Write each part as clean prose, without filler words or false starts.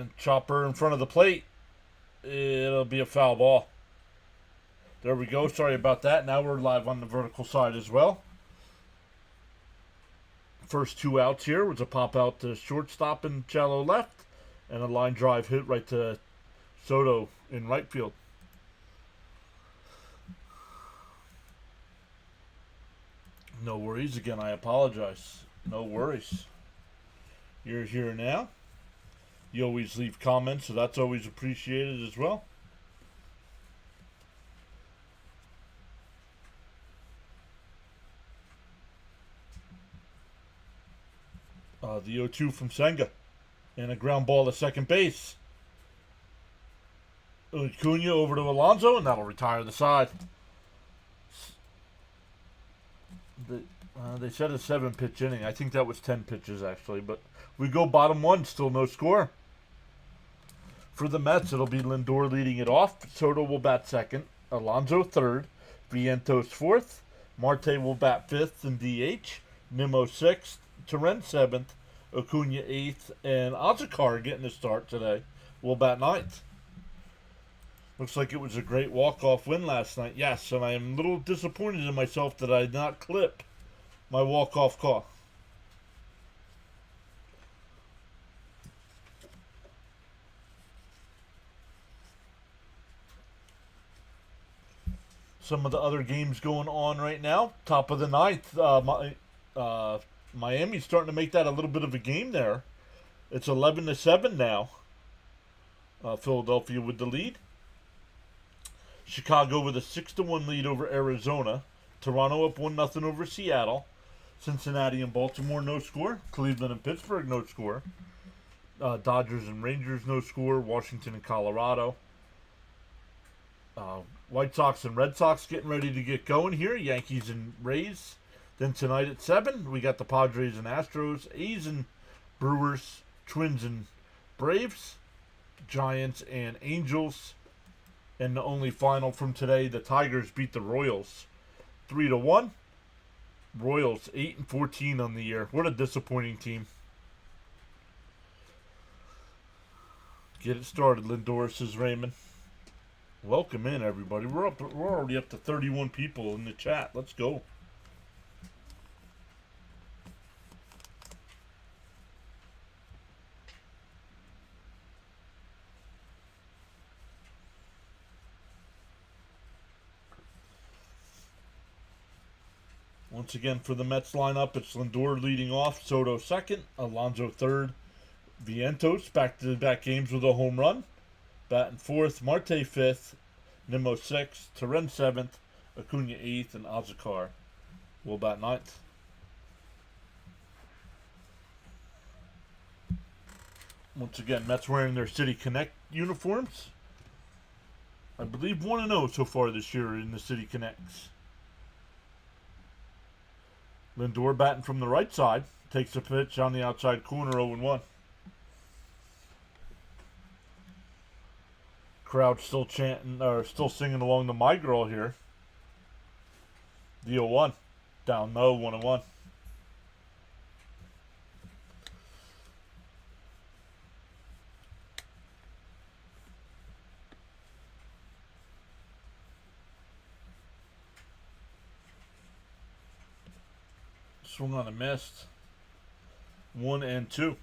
And chopper in front of the plate. It'll be a foul ball. There we go. Sorry about that. Now we're live on the vertical side as well. First two outs here was a pop out to shortstop and shallow left, and a line drive hit right to Soto in right field. No worries. Again, I apologize. No worries. You're here now. You always leave comments, so that's always appreciated as well. The 0-2 from Senga. And a ground ball to second base. Acuna over to Alonso, and that'll retire the side. They said a 7-pitch inning. I think that was 10 pitches, actually. But we go bottom one, still no score. For the Mets, it'll be Lindor leading it off. Soto will bat second. Alonso third. Vientos fourth. Marte will bat fifth and DH. Nimmo sixth. Terren seventh. Acuna eighth. And Azakar getting the start today will bat ninth. Looks like it was a great walk-off win last night. Yes, and I am a little disappointed in myself that I did not clip my walk-off call. Some of the other games going on right now. Top of the ninth. Miami's starting to make that a little bit of a game there. It's 11-7 now. Philadelphia with the lead. Chicago with a 6-1 lead over Arizona. Toronto up 1-0 over Seattle. Cincinnati and Baltimore no score. Cleveland and Pittsburgh no score. Dodgers and Rangers no score. Washington and Colorado. White Sox and Red Sox getting ready to get going here. Yankees and Rays. Then tonight at 7, we got the Padres and Astros. A's and Brewers. Twins and Braves. Giants and Angels. And the only final from today, the Tigers beat the Royals 3-1. Royals 8-14 on the year. What a disappointing team. Get it started, Lindor, says Raymond. Welcome in, everybody. We're already up to 31 people in the chat. Let's go. Once again, for the Mets lineup, it's Lindor leading off, Soto second, Alonso third, Vientos back-to-back games with a home run, batting fourth, Marte fifth, Nimmo sixth, Terren seventh, Acuna eighth, and Azakar will bat ninth. Once again, Mets wearing their City Connect uniforms. I believe 1-0 so far this year in the City Connects. Lindor batting from the right side. Takes a pitch on the outside corner, 0-1. Crowd still chanting, or still singing along to My Girl here. The 0-1. Down low, 1-1. Swung on a missed. 1-2.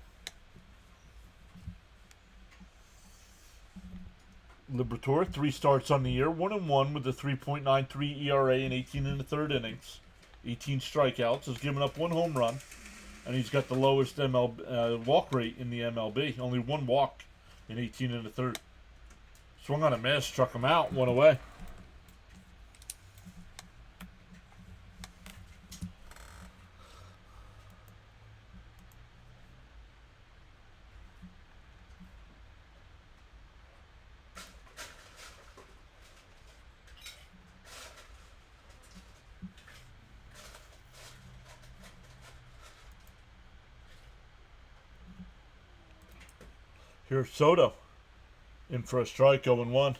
Liberatore, 3 starts on the year, 1-1 with a 3.93 ERA in 18 and a third innings. 18 strikeouts, has given up 1 home run, and he's got the lowest walk rate in the MLB. Only 1 walk in 18 and a third. Swung on a miss, struck him out, 1 away. Here's Soto in for a strike, 0-1.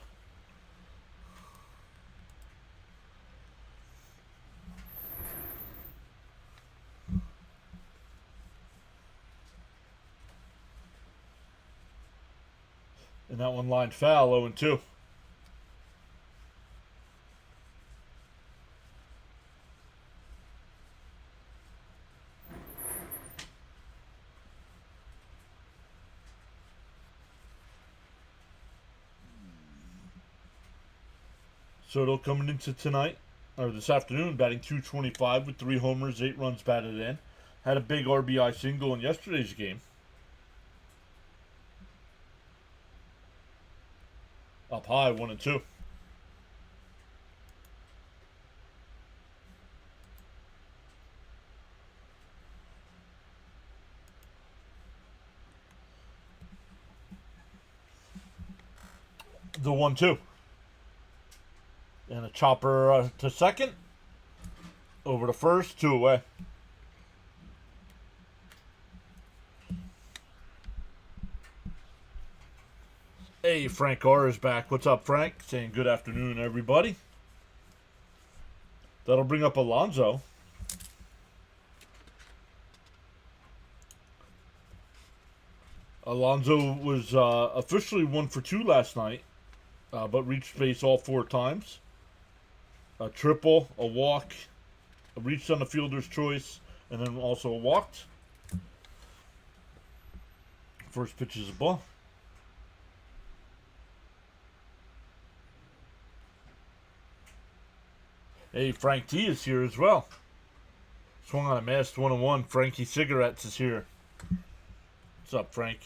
And that one lined foul, 0-2. Soto coming into tonight, or this afternoon, batting .225 with 3 homers, 8 runs batted in. Had a big RBI single in yesterday's game. Up high, 1-2. The 1-2. And a chopper to second. Over to first, 2 away. Hey, Frank R is back. What's up, Frank? Saying good afternoon, everybody. That'll bring up Alonso. Alonso was officially 1 for 2 last night, but reached base all 4 times. A triple, a walk, a reached on the fielder's choice, and then also a walked. First pitch is a ball. Hey, Frank T is here as well. Swung on a masked 1-1. Frankie Cigarettes is here. What's up, Frank?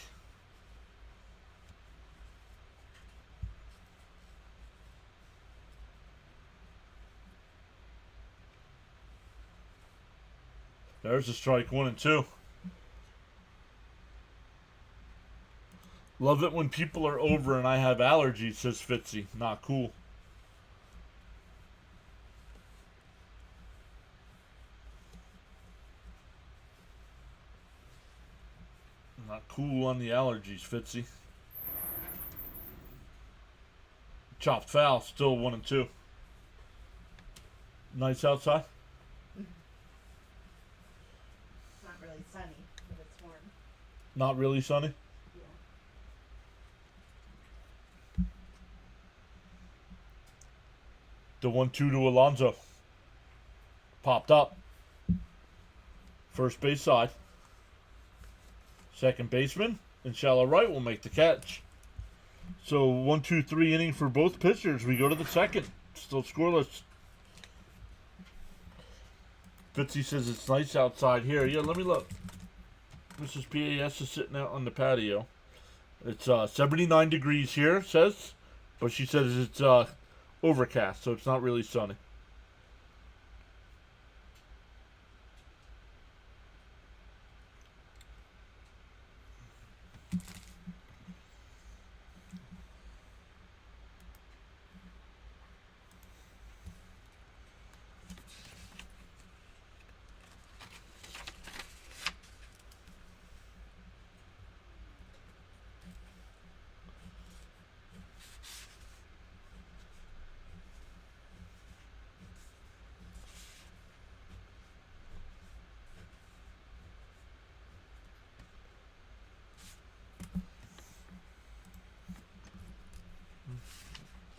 There's a strike, 1-2. Love it when people are over and I have allergies, says Fitzy. Not cool. Not cool on the allergies, Fitzy. Chopped foul, still 1-2. Nice outside. Not really sunny, but it's warm. Not really sunny. Yeah. The 1-2 to Alonso. Popped up. First base side. Second baseman in shallow right will make the catch. So 1-2-3 inning for both pitchers. We go to the second. Still scoreless. Fitzy says it's nice outside here. Yeah, let me look. Mrs. PAS is sitting out on the patio. It's 79 degrees here, says. But she says it's overcast, so it's not really sunny.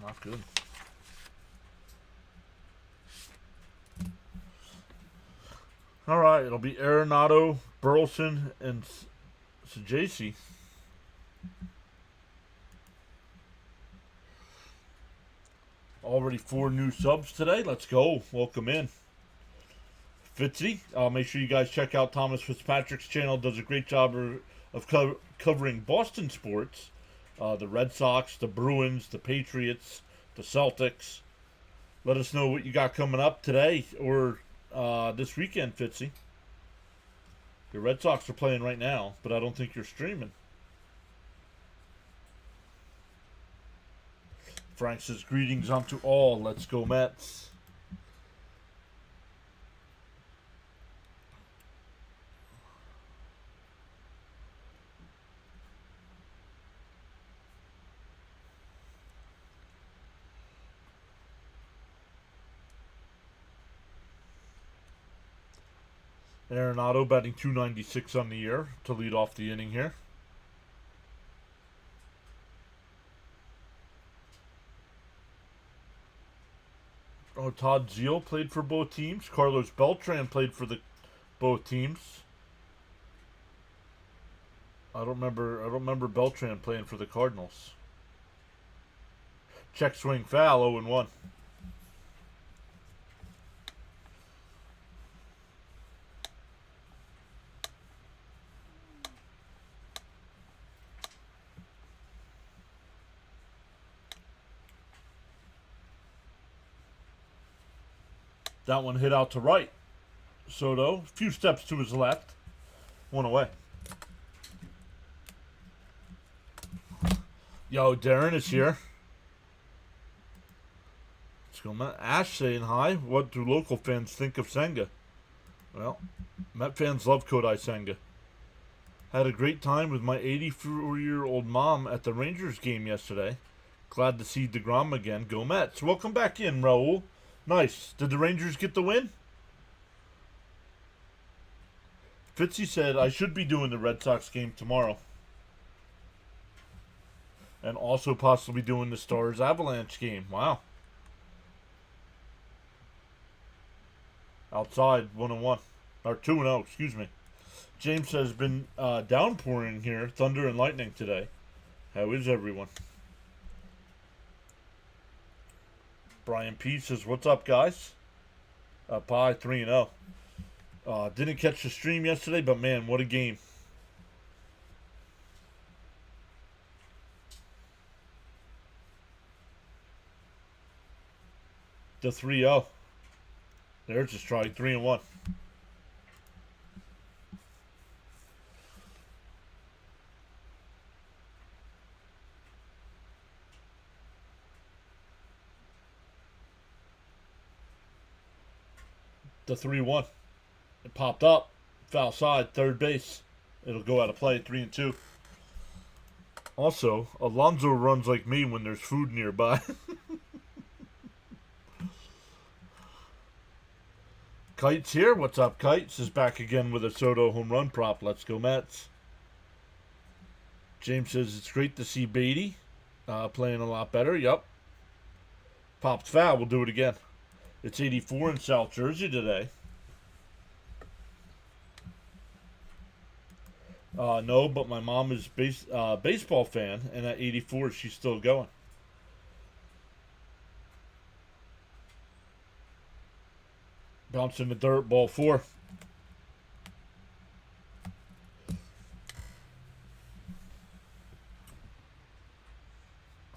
Not good. All right, it'll be Arenado, Burleson, and Sajasi. Already 4 new subs today. Let's go. Welcome in. Fitzy, make sure you guys check out Thomas Fitzpatrick's channel. Does a great job of covering Boston sports. The Red Sox, the Bruins, the Patriots, the Celtics. Let us know what you got coming up today or this weekend, Fitzy. The Red Sox are playing right now, but I don't think you're streaming. Frank says, greetings unto all. Let's go, Mets. Arenado batting .296 on the year to lead off the inning here. Oh, Todd Zeal played for both teams. Carlos Beltran played for both teams. I don't remember Beltran playing for the Cardinals. Check swing foul, 0-1. That one hit out to right. Soto, a few steps to his left. One away. Yo, Darren is here. Let's go, Matt. Ash saying hi. What do local fans think of Senga? Well, Met fans love Kodai Senga. Had a great time with my 84-year-old mom at the Rangers game yesterday. Glad to see DeGrom again. Go Mets. Welcome back in, Raul. Nice. Did the Rangers get the win? Fitzy said I should be doing the Red Sox game tomorrow. And also possibly doing the Stars Avalanche game. Wow. Outside, 1-1. Or 2-0, excuse me. James says been downpouring here, thunder and lightning today. How is everyone? Brian P says, what's up, guys? Pie 3-0. Didn't catch the stream yesterday, but man, what a game. The 3-0. There's a strike, 3-1. The 3-1. It popped up. Foul side, third base. It'll go out of play, 3-2. Also, Alonso runs like me when there's food nearby. Kites here. What's up, Kites? Is back again with a Soto home run prop. Let's go, Mets. James says it's great to see Beatty playing a lot better. Yep. Popped foul. We'll do it again. It's 84 in South Jersey today. No, but my mom is baseball fan, and at 84, she's still going. Bouncing the dirt, ball 4.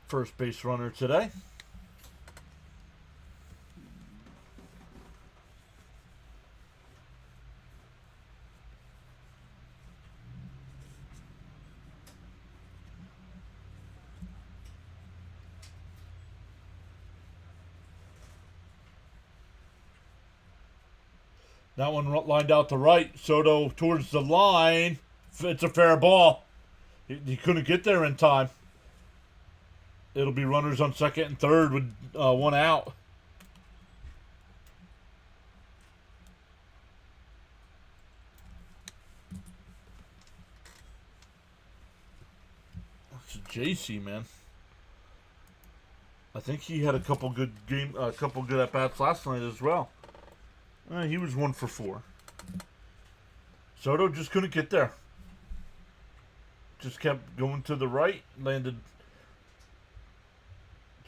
First base runner today. That one lined out to right. Soto towards the line. It's a fair ball. He couldn't get there in time. It'll be runners on second and third with one out. That's a JC, man. I think he had a couple good at bats last night as well. He was 1 for 4. Soto just couldn't get there. Just kept going to the right. Landed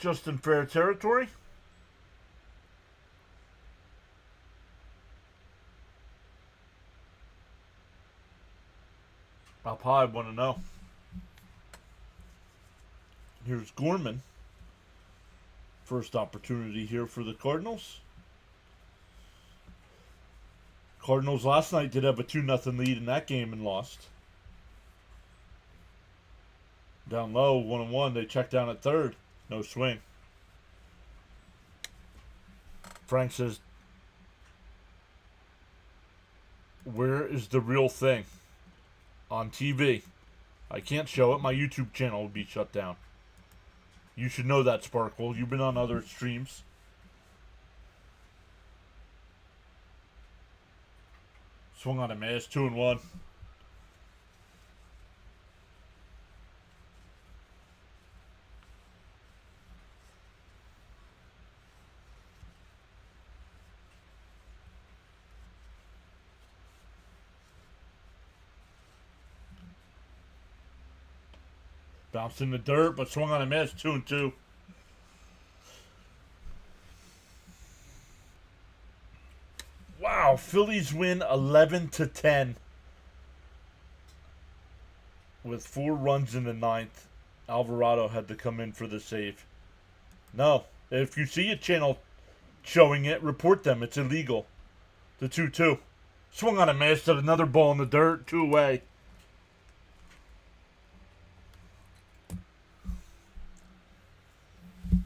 just in fair territory. Up high, 1-0. Here's Gorman. First opportunity here for the Cardinals. Cardinals last night did have a 2-0 lead in that game and lost. Down low, 1-1. They check down at third. No swing. Frank says, where is the real thing? On TV. I can't show it. My YouTube channel will be shut down. You should know that, Sparkle. You've been on other streams. Swung on a miss, 2-1. Bounced in the dirt, but swung on a miss. 2-2. Wow, Phillies win 11-10 with 4 runs in the ninth. Alvarado had to come in for the save. No, if you see a channel showing it, report them. It's illegal. The 2-2. Swung on a miss at another ball in the dirt. 2 away.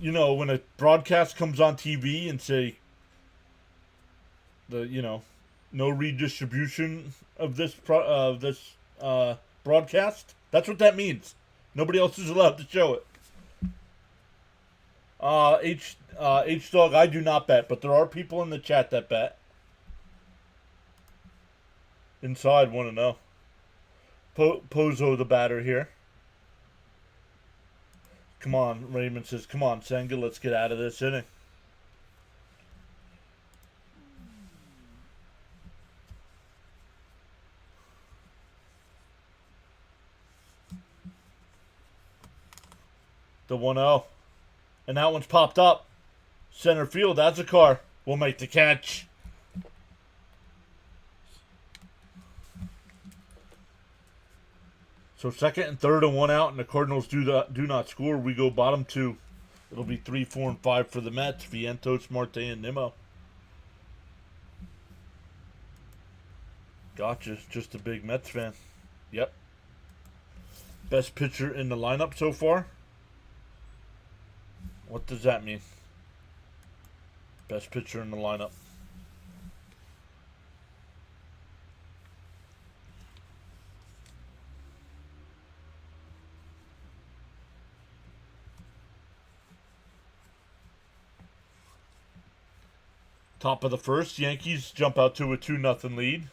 You know, when a broadcast comes on TV and say no redistribution of this broadcast, that's what that means. Nobody else is allowed to show it. H Dog, I do not bet, but there are people in the chat that bet. Inside want to know. Pozo the batter here. Come on, Raymond says, come on, Senga, let's get out of this inning. The 1-0. And that one's popped up. Center field, that's a car. We'll make the catch. So second and third and 1 out, and the Cardinals do not score. We go bottom 2. It'll be 3, 4, and 5 for the Mets. Vientos, Marte, and Nimmo. Gotcha. Just a big Mets fan. Yep. Best pitcher in the lineup so far? What does that mean? Best pitcher in the lineup. Top of the first, Yankees jump out to a 2-0 lead.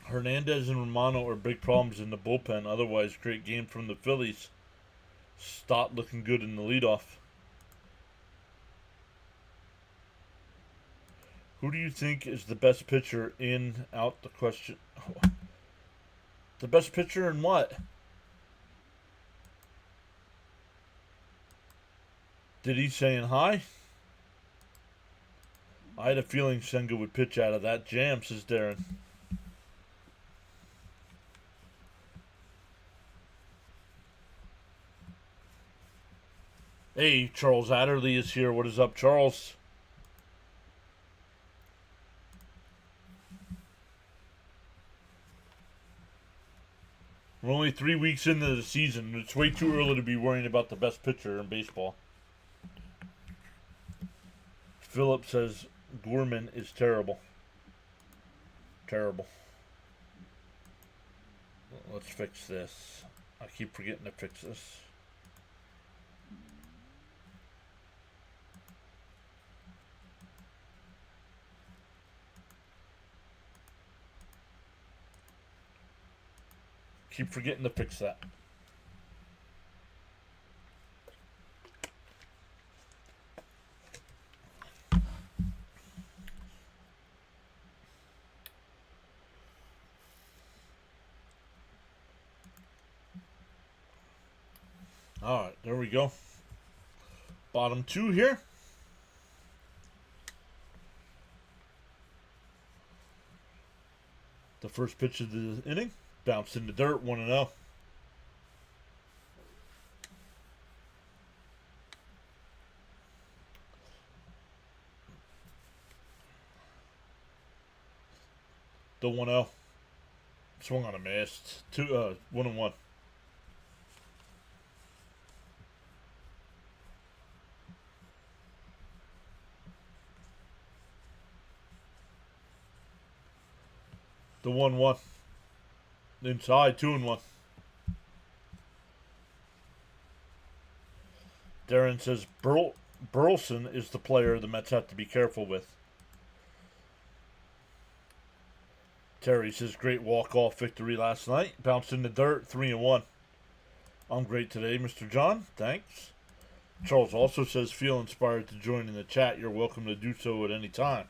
Hernandez and Romano are big problems in the bullpen. Otherwise, great game from the Phillies. Stott looking good in the leadoff. Who do you think is the best pitcher in, out the question? The best pitcher in what? Did he saying hi? I had a feeling Senga would pitch out of that jam, says Darren. Hey, Charles Adderley is here. What is up, Charles? We're only 3 weeks into the season. It's way too early to be worrying about the best pitcher in baseball. Philip says Gorman is terrible. Terrible. Let's fix this. I keep forgetting to fix this. Keep forgetting to fix that. All right, there we go. Bottom 2 here. The first pitch of the inning. Bounced in the dirt, 1-0. The 1-0. Swung on a miss. 1-1. The 1-1. Inside, 2-1. Darren says Burleson is the player the Mets have to be careful with. Terry says great walk-off victory last night. Bounced in the dirt, 3-1. I'm great today, Mr. John. Thanks. Charles also says, feel inspired to join in the chat. You're welcome to do so at any time.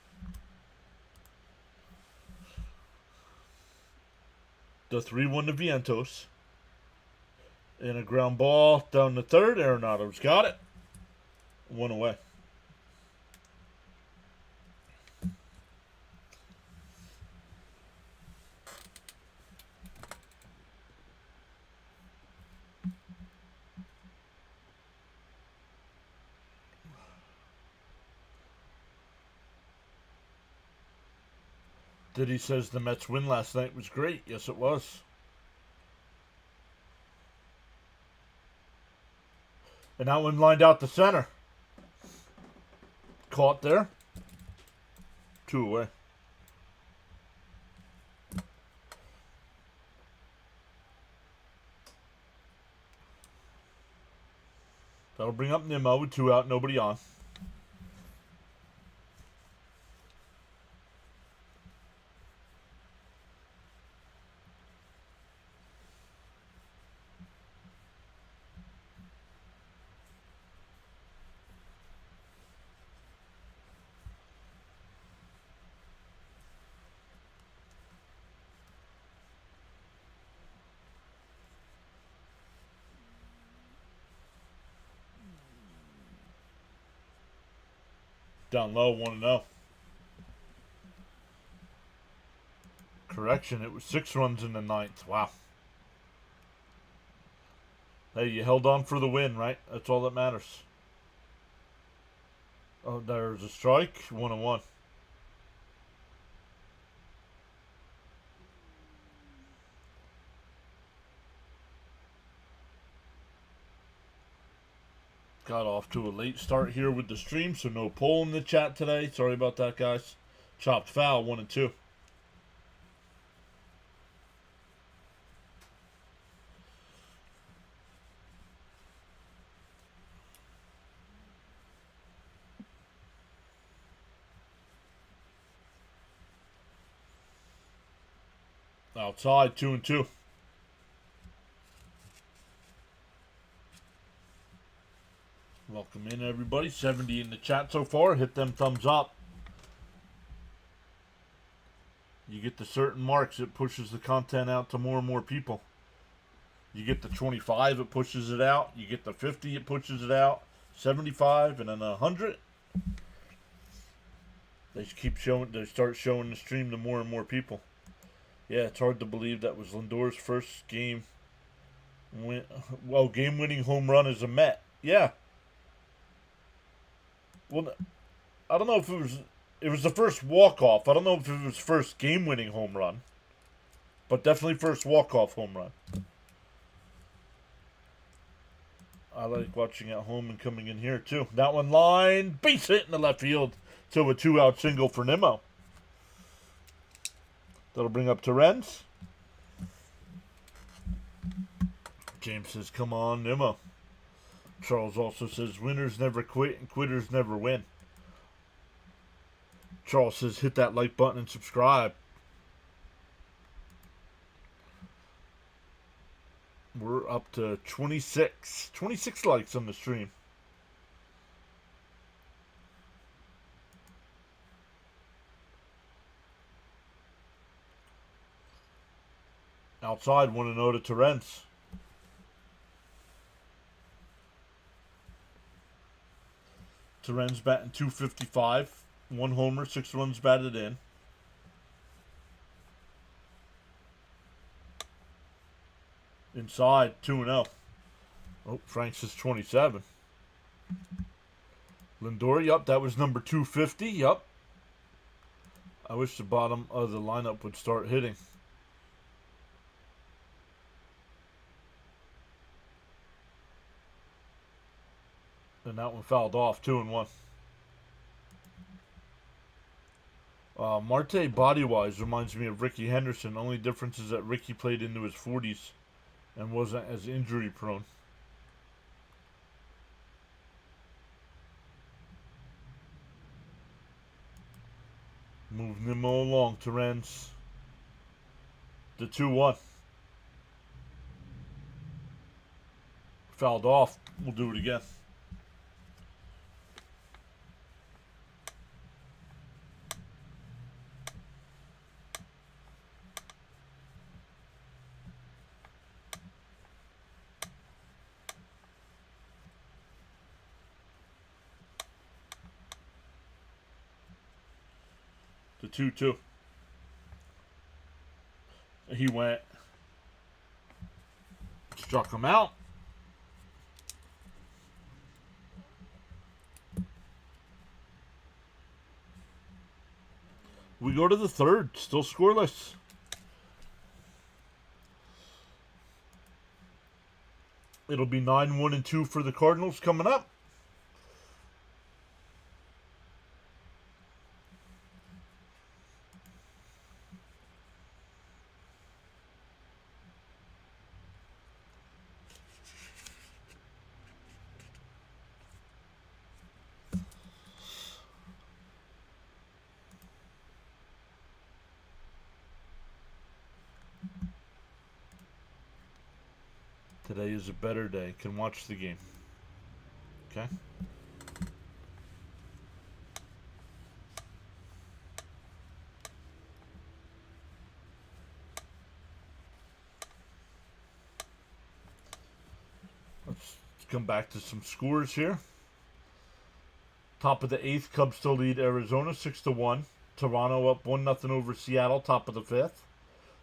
The 3-1 to Vientos. And a ground ball down the third. Arenado's got it. 1 away. Diddy says the Mets win last night was great. Yes, it was. And that one lined out the center. Caught there. 2 away. That'll bring up Nimmo with 2 out, nobody on. Down low, 1-0. Correction, it was 6 runs in the 9th. Wow. Hey, you held on for the win, right? That's all that matters. Oh, there's a strike. 1-1. Got off to a late start here with the stream, so no poll in the chat today. Sorry about that, guys. Chopped foul, 1-2. Outside, 2-2. Welcome in, everybody. 70 in the chat so far. Hit them thumbs up. You get to certain marks, it pushes the content out to more and more people. You get to 25, it pushes it out. You get to 50, it pushes it out. 75, and then 100. They keep showing. They start showing the stream to more and more people. Yeah, it's hard to believe that was Lindor's first game. Game-winning home run as a Met. Yeah. Well, I don't know if it was the first walk-off. I don't know if it was first game-winning home run. But definitely first walk-off home run. I like watching at home and coming in here, too. That one line, base hit in the left field. So a 2-out single for Nimmo. That'll bring up Terrence. James says, come on, Nimmo. Charles also says, winners never quit and quitters never win. Charles says, hit that like button and subscribe. We're up to 26 likes on the stream. Outside, 1-0 to Terrence. Terrence batting .255. 1 homer, 6 runs batted in. Inside, 2-0. Oh, Franks is 27. Lindor, yup, that was number 250, yup. I wish the bottom of the lineup would start hitting. And that one fouled off, 2-1. Marte, body-wise, reminds me of Ricky Henderson. Only difference is that Ricky played into his 40s and wasn't as injury-prone. Move Nimmo along, Terrence. The 2-1. Fouled off. We'll do it again. The 2-2. He went, struck him out. We go to the third, still scoreless. It'll be 9-1-2 for the Cardinals coming up. Today is a better day. Can watch the game. Okay? Let's come back to some scores here. Top of the 8th, Cubs still lead Arizona 6-1. Toronto up 1-0 over Seattle, top of the 5th.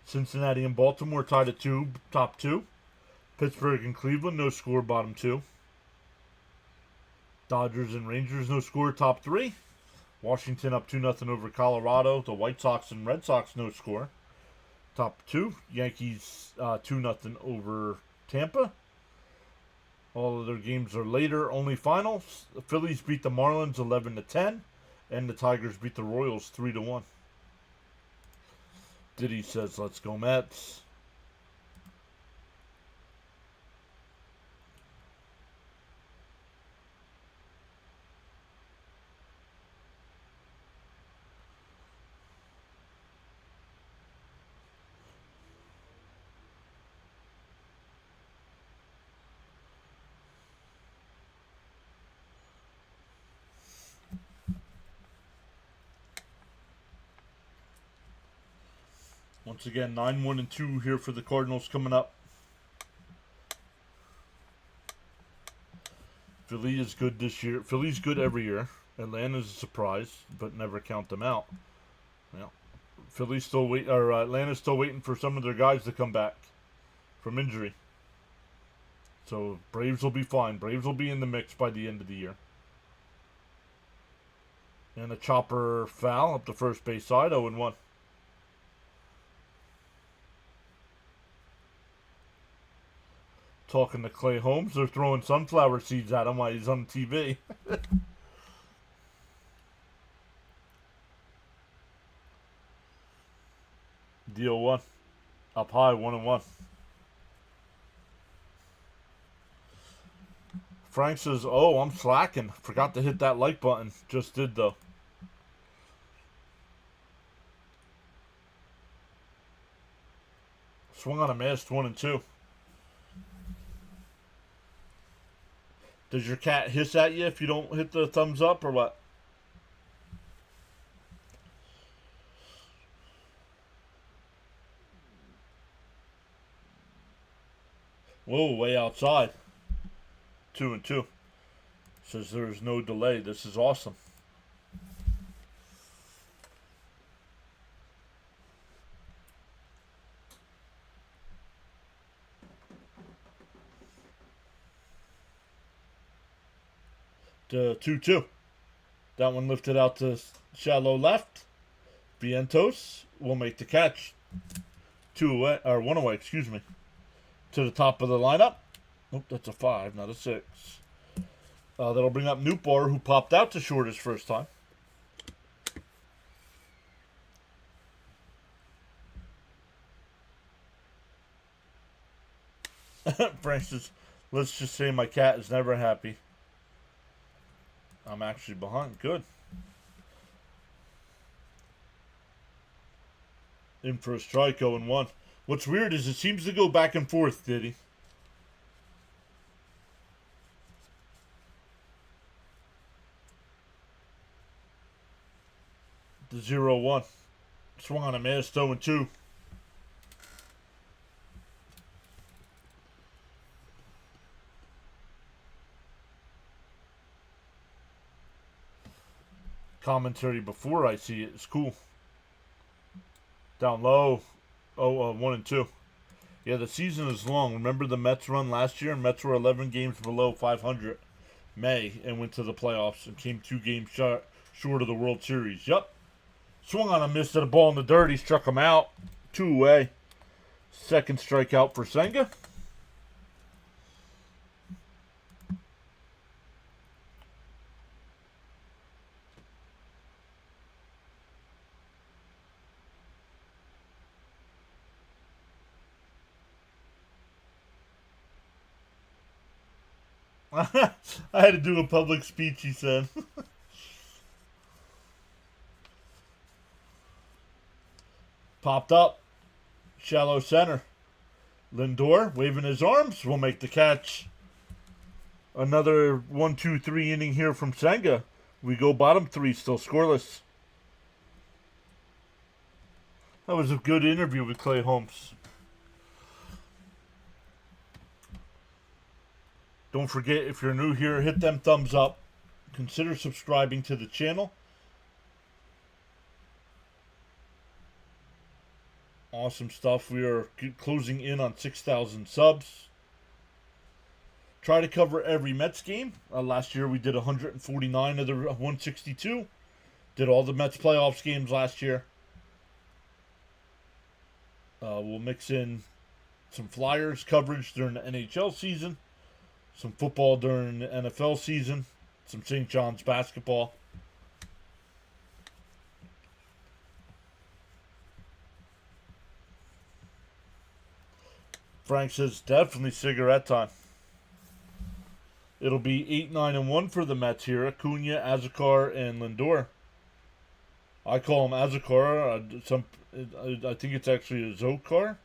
Cincinnati and Baltimore tied at 2, top 2. Pittsburgh and Cleveland, no score, bottom 2. Dodgers and Rangers, no score, top 3. Washington up 2-0 over Colorado. The White Sox and Red Sox, no score, top 2. Yankees 2-0 over Tampa. All of their games are later, only finals. The Phillies beat the Marlins 11-10, and the Tigers beat the Royals 3-1. Diddy says, "Let's go Mets." Once again, 9-1-2 here for the Cardinals coming up. Philly is good this year. Philly's good every year. Atlanta's a surprise, but never count them out. Yeah. Philly's still wait, or Atlanta's still waiting for some of their guys to come back from injury. So Braves will be fine. Braves will be in the mix by the end of the year. And a chopper foul up the first base side, 0-1. Talking to Clay Holmes, they're throwing sunflower seeds at him while he's on TV. Deal 1. Up high, 1-1. Frank says, "Oh, I'm slacking. Forgot to hit that like button. Just did, though." Swung on a missed, 1-2. Does your cat hiss at you if you don't hit the thumbs up or what? Whoa, way outside. 2-2. Says there's no delay. This is awesome. To 2-2. That one lifted out to shallow left. Vientos will make the catch. 2 away, or 1 away, excuse me. To the top of the lineup. Nope, that's a 5, not a 6. That'll bring up Newbar, who popped out to short his first time. Frank says, "Let's just say my cat is never happy." I'm actually behind. Good. In for a strike, 0-1. What's weird is it seems to go back and forth, Diddy. The 0-1. Swung on a miss, 0-2. Commentary before I see it is cool. Down low. 1-2. Yeah, the season is long. Remember the Mets run last year? Mets were 11 games below 500 May and went to the playoffs and came 2 games short of the World Series. Yup. Swung on a miss at a ball in the dirt. He struck him out. 2 away. Second strikeout for Senga. I had to do a public speech, he said. Popped up. Shallow center. Lindor waving his arms will make the catch. Another 1-2-3 inning here from Senga. We go bottom 3, still scoreless. That was a good interview with Clay Holmes. Don't forget, if you're new here, hit them thumbs up. Consider subscribing to the channel. Awesome stuff. We are closing in on 6,000 subs. Try to cover every Mets game. Last year we did 149 of the 162. Did all the Mets playoffs games last year. We'll mix in some Flyers coverage during the NHL season. Some football during the NFL season. Some St. John's basketball. Frank says definitely cigarette time. It'll be 8-9-1 for the Mets here. Acuna, Azekar, and Lindor. I call him Azekar. I think it's actually a Zokar.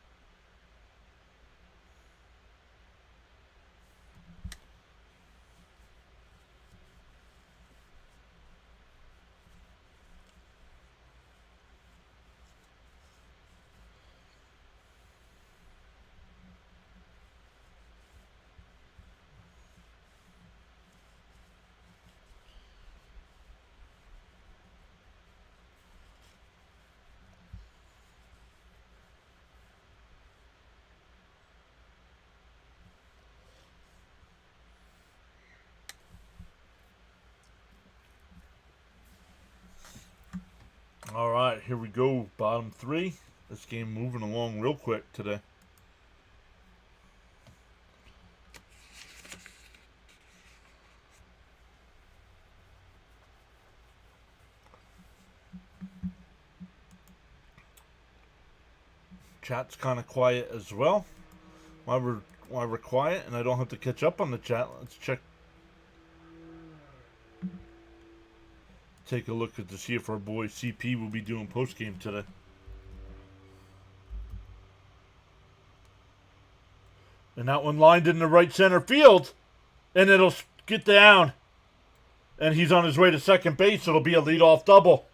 All right, here we go. Bottom 3. This game moving along real quick today. Chat's kind of quiet as well. While we're quiet and I don't have to catch up on the chat, let's take a look to see if our boy CP will be doing post game today. And that one lined in the right center field, and it'll get down. And he's on his way to second base. It'll be a leadoff double.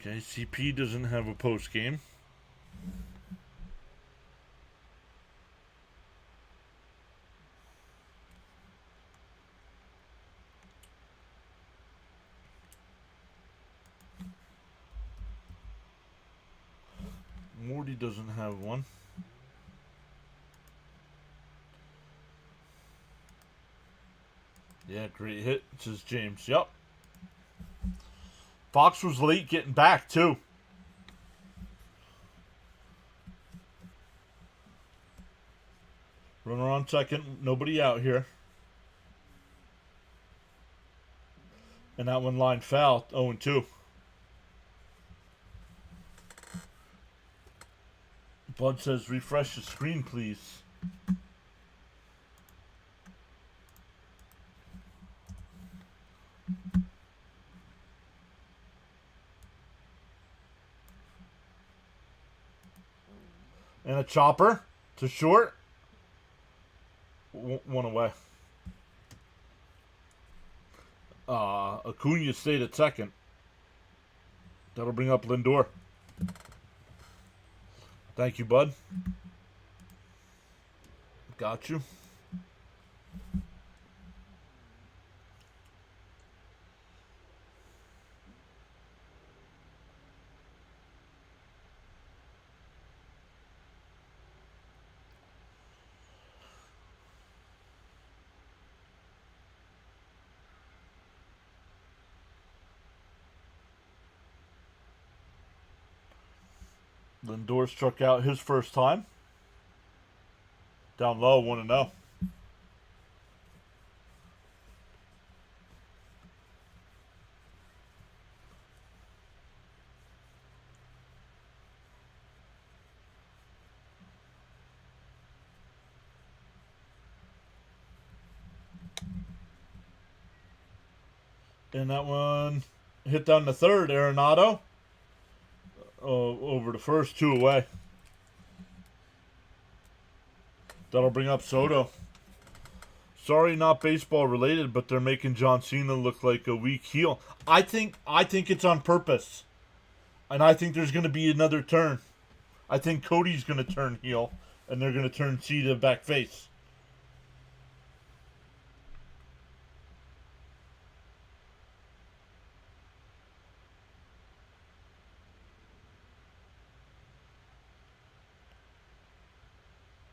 Okay, CP doesn't have a post game. Morty doesn't have one. Yeah, great hit, says James. Yup. Fox was late getting back, too. Runner on second. Nobody out here. And that one line foul. 0-2. Bud says, refresh the screen, please. And a chopper to short. One away. Acuna stayed at second. That'll bring up Lindor. Thank you, bud. Got you. Lindor struck out his first time. Down low, 1-0. And that one hit down the third. Arenado over the first, 2 away. That'll bring up Soto. Sorry, not baseball related, but they're making John Cena look like a weak heel. I think it's on purpose, and I think there's going to be another turn. I think Cody's going to turn heel, and they're going to turn Cena back face.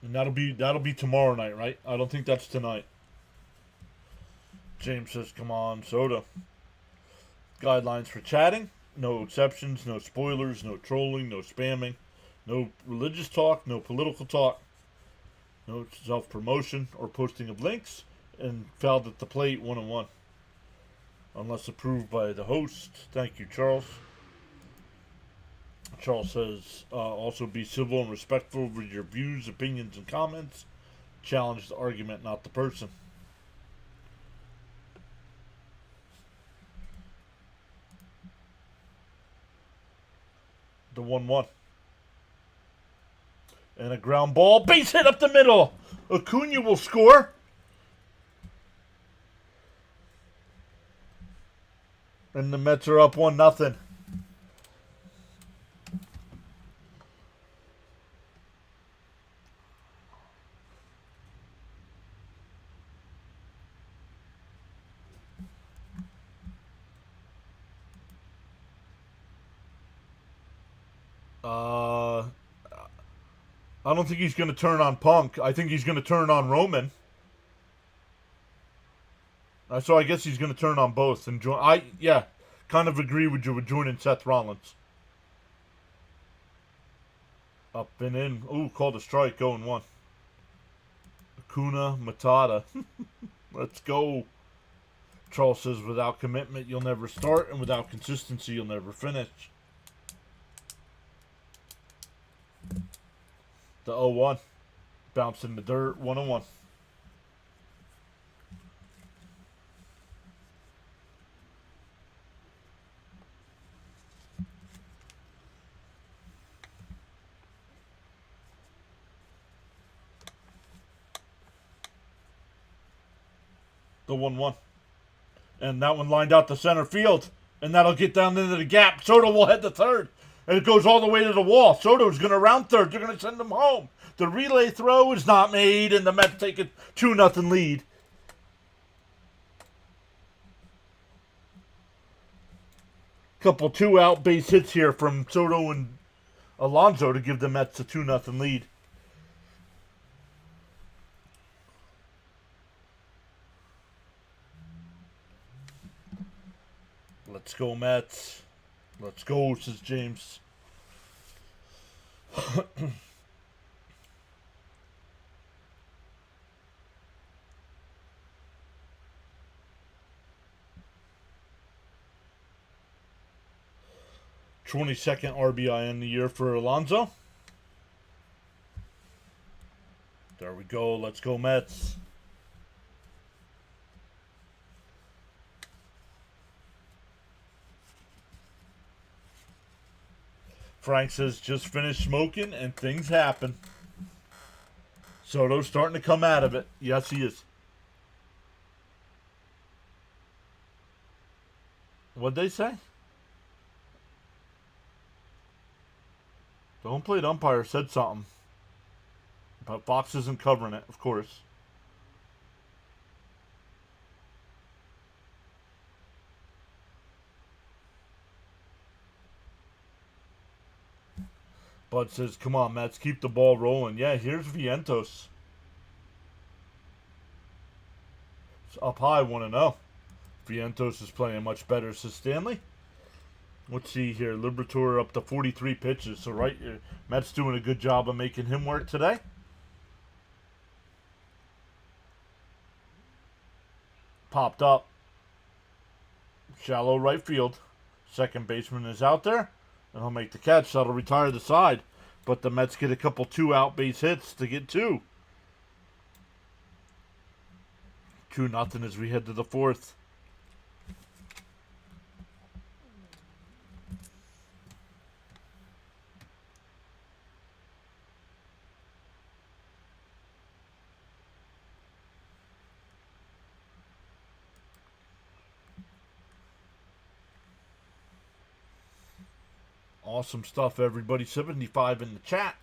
And that'll be tomorrow night, right? I don't think that's tonight. James says, come on, Soda. Guidelines for chatting. No exceptions, no spoilers, no trolling, no spamming, no religious talk, no political talk, no self-promotion or posting of links, and fouled at the plate 1-1. Unless approved by the host. Thank you, Charles. Charles says, also be civil and respectful with your views, opinions, and comments. Challenge the argument, not the person. The 1-1. And a ground ball. Base hit up the middle. Acuna will score. And the Mets are up 1-0. I don't think he's going to turn on Punk. I think he's going to turn on Roman. So I guess he's going to turn on both and join. Kind of agree with you with joining Seth Rollins. Up and in. Ooh, called a strike. 0-1. Acuna Matata. Let's go. Charles says, without commitment, you'll never start, and without consistency, you'll never finish. The 0-1. Bounced in the dirt. 1-1. The 1-1. And that one lined out to center field. And that'll get down into the gap. Soto will head to third. And it goes all the way to the wall. Soto's going to round third. They're going to send him home. The relay throw is not made, and the Mets take a 2-0 lead. Couple 2-out base hits here from Soto and Alonso to give the Mets a 2-0 lead. Let's go, Mets. Let's go, says James. (22nd) RBI in the year for Alonso. There we go. Let's go, Mets. Frank says, just finished smoking and things happen. Soto's starting to come out of it. Yes, he is. What'd they say? The home plate umpire said something. But Fox isn't covering it, of course. Bud says, come on, Mets, keep the ball rolling. Yeah, here's Vientos. It's up high, 1-0. Vientos is playing much better, says Stanley. Let's see here. Liberatore up to 43 pitches. So, right, Mets doing a good job of making him work today. Popped up. Shallow right field. Second baseman is out there. And he'll make the catch. That'll retire the side. But the Mets get a couple 2-out base hits to get 2. 2-0 as we head to the 4th. Awesome stuff, everybody. 75 in the chat.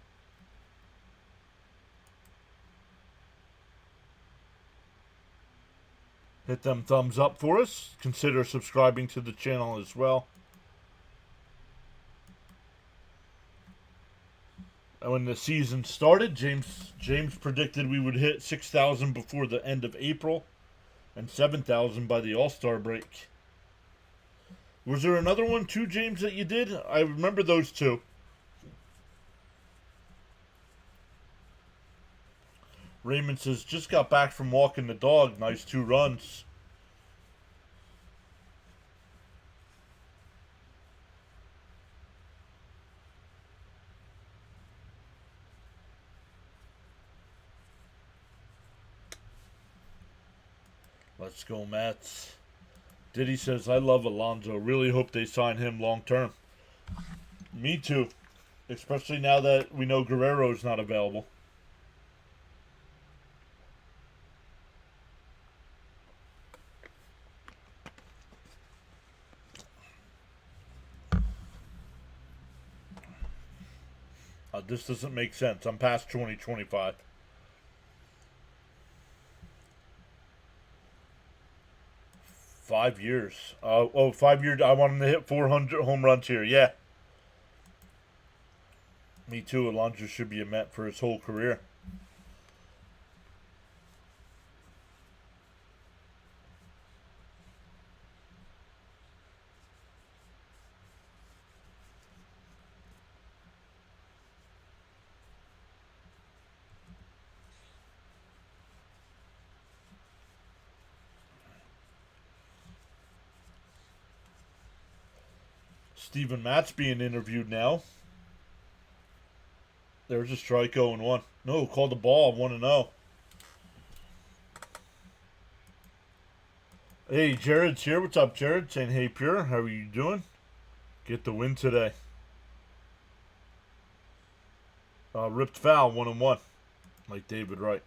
Hit them thumbs up for us. Consider subscribing to the channel as well. And when the season started, James predicted we would hit 6,000 before the end of April and 7,000 by the All-Star break. Was there another one too, James, that you did? I remember those two. Raymond says, just got back from walking the dog. Nice 2 runs. Let's go, Mets. Diddy says, I love Alonso. Really hope they sign him long term. Me too. Especially now that we know Guerrero's not available. This doesn't make sense. I'm past 2025. $5 years. 5 years. I want him to hit 400 home runs here. Yeah. Me too. Alonso should be a Met for his whole career. Steven Matt's being interviewed now. There's a strike 0-1. No, called the ball 1-0. Hey, Jared's here. What's up, Jared? Saying, hey, Pure, how are you doing? Get the win today. Ripped foul 1-1. Like David Wright.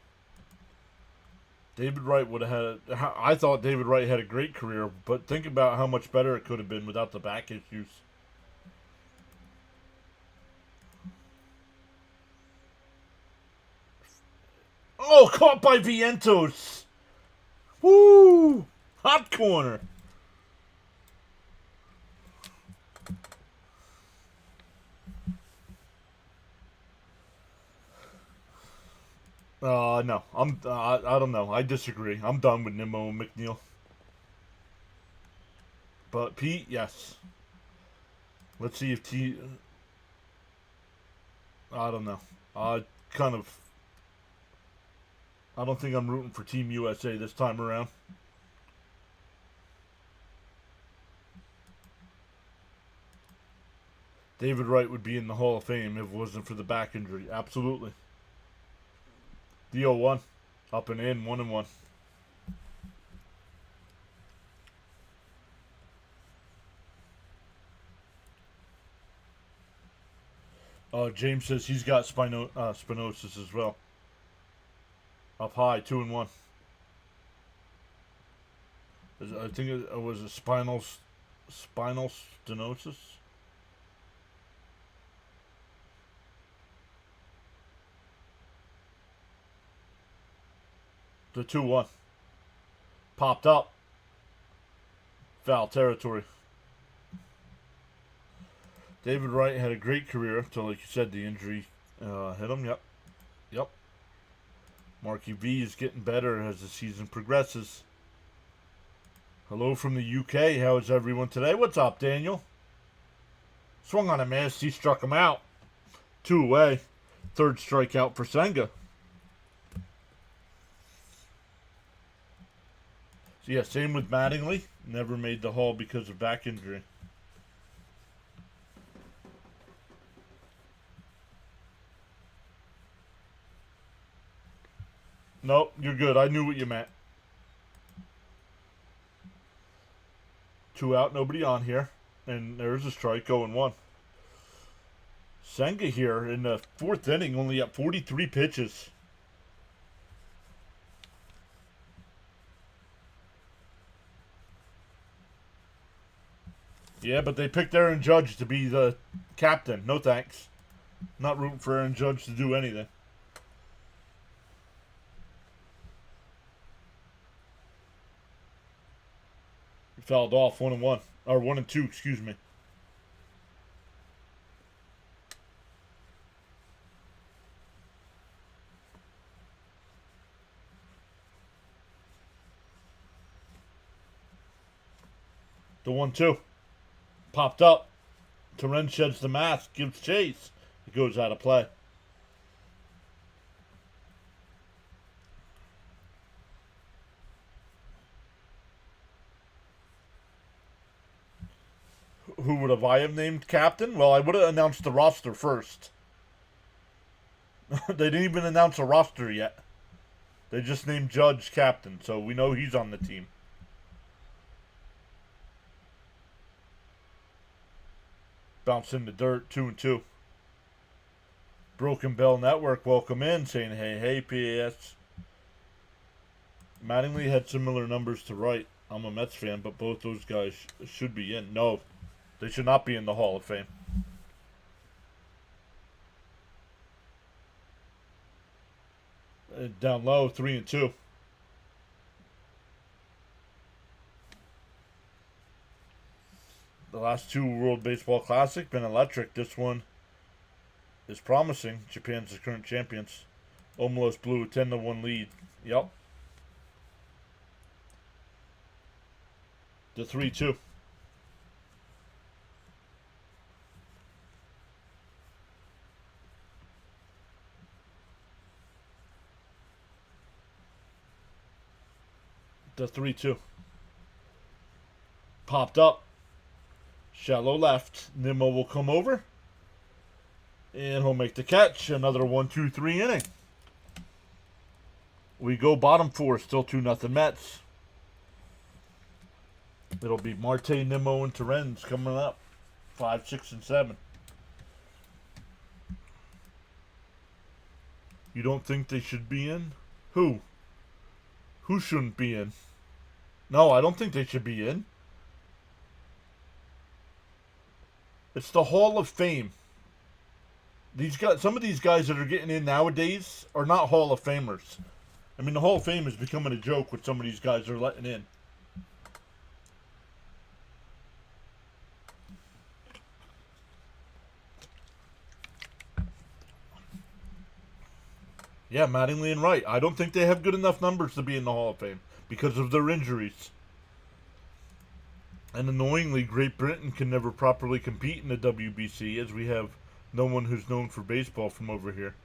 David Wright would have had. I thought David Wright had a great career, but think about how much better it could have been without the back issues. Oh, caught by Vientos. Woo! Hot corner. No. I don't know. I disagree. I'm done with Nimmo and McNeil. But Pete, yes. Let's see if I don't know. I don't think I'm rooting for Team USA this time around. David Wright would be in the Hall of Fame if it wasn't for the back injury. Absolutely. The 0-1. Up and in, 1-1. James says he's got spinosis as well. Up high, 2-1. I think it was a spinal stenosis. The 2-1. Popped up. Foul territory. David Wright had a great career until, like you said, the injury hit him. Yep. Marky V is getting better as the season progresses. Hello from the UK. How is everyone today? What's up, Daniel? Swung on a miss. He struck him out. 2 away. Third strikeout for Senga. So yeah, same with Mattingly. Never made the Hall because of back injury. Nope, you're good. I knew what you meant. 2 out, nobody on here. And there's a strike, 0-1. Senga here in the 4th inning, only at 43 pitches. Yeah, but they picked Aaron Judge to be the captain. No thanks. Not rooting for Aaron Judge to do anything. He fouled off 1-1. Or 1-2, excuse me. The 1-2. Popped up. Terren sheds the mask, gives chase. It goes out of play. Who would have I have named captain? Well, I would have announced the roster first. They didn't even announce a roster yet. They just named Judge captain, so we know he's on the team. Bounce in the dirt, 2-2. Broken Bell Network, welcome in, saying hey, PAS. Mattingly had similar numbers to Wright. I'm a Mets fan, but both those guys should be in. No, they should not be in the Hall of Fame. Down low, 3-2. The last 2 World Baseball Classic been electric. This one is promising. Japan's the current champions. Almost blew a 10-1 lead. Yep. The 3-2. The 3-2. Popped up. Shallow left. Nimmo will come over. And he'll make the catch. Another 1-2-3 inning. We go bottom 4. Still 2-0 Mets. It'll be Marte, Nimmo, and Terrens coming up. 5, 6, and 7. You don't think they should be in? Who? Who shouldn't be in? No, I don't think they should be in. It's the Hall of Fame. These guys, some of these guys that are getting in nowadays are not Hall of Famers. I mean, the Hall of Fame is becoming a joke with some of these guys they're letting in. Yeah, Mattingly and Wright. I don't think they have good enough numbers to be in the Hall of Fame because of their injuries. And annoyingly, Great Britain can never properly compete in the WBC as we have no one who's known for baseball from over here.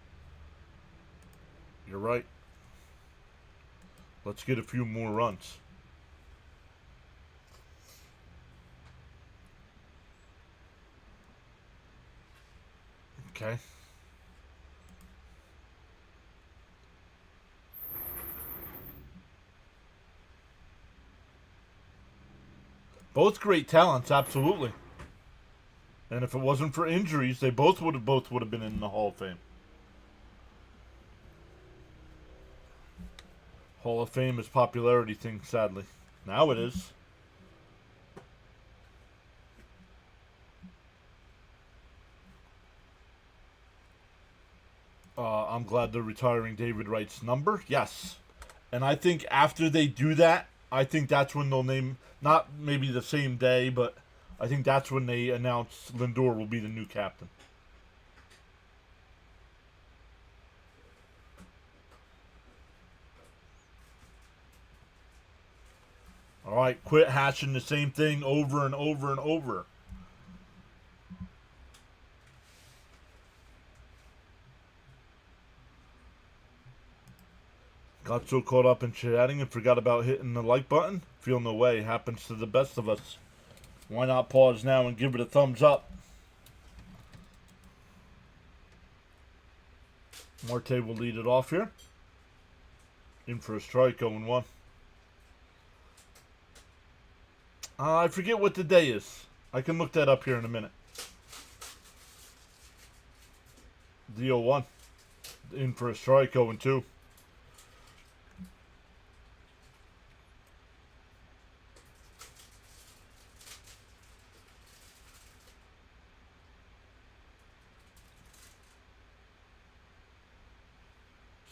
You're right. Let's get a few more runs. Okay. Both great talents, absolutely. And if it wasn't for injuries, they both would have been in the Hall of Fame. Hall of Fame is popularity thing, sadly. Now it is. I'm glad they're retiring David Wright's number. Yes. And I think after they do that, I think that's when they'll name, not maybe the same day, but I think that's when they announce Lindor will be the new captain. All right, quit hashing the same thing over and over and over. Got so caught up in chatting and forgot about hitting the like button. Feel no way. Happens to the best of us. Why not pause now and give it a thumbs up? Marte will lead it off here. In for a strike, 0-1. I forget what the day is. I can look that up here in a minute. The 0-1. In for a strike, 0-2.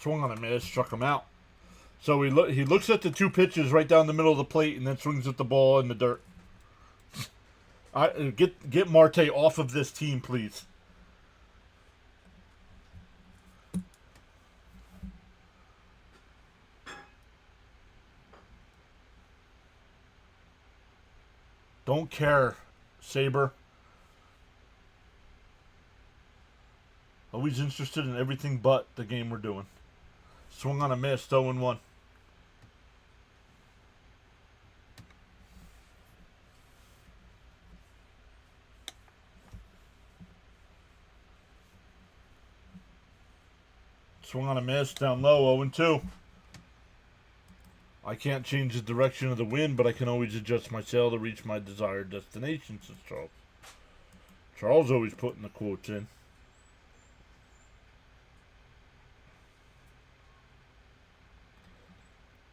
Swung on a miss, struck him out. So he looks at the two pitches right down the middle of the plate and then swings at the ball in the dirt. Get Marte off of this team, please. Don't care, Saber. Always interested in everything but the game we're doing. Swung on a miss, 0-1. Swung on a miss, down low, 0-2. I can't change the direction of the wind, but I can always adjust my sail to reach my desired destination, says Charles. Charles always putting the quotes in.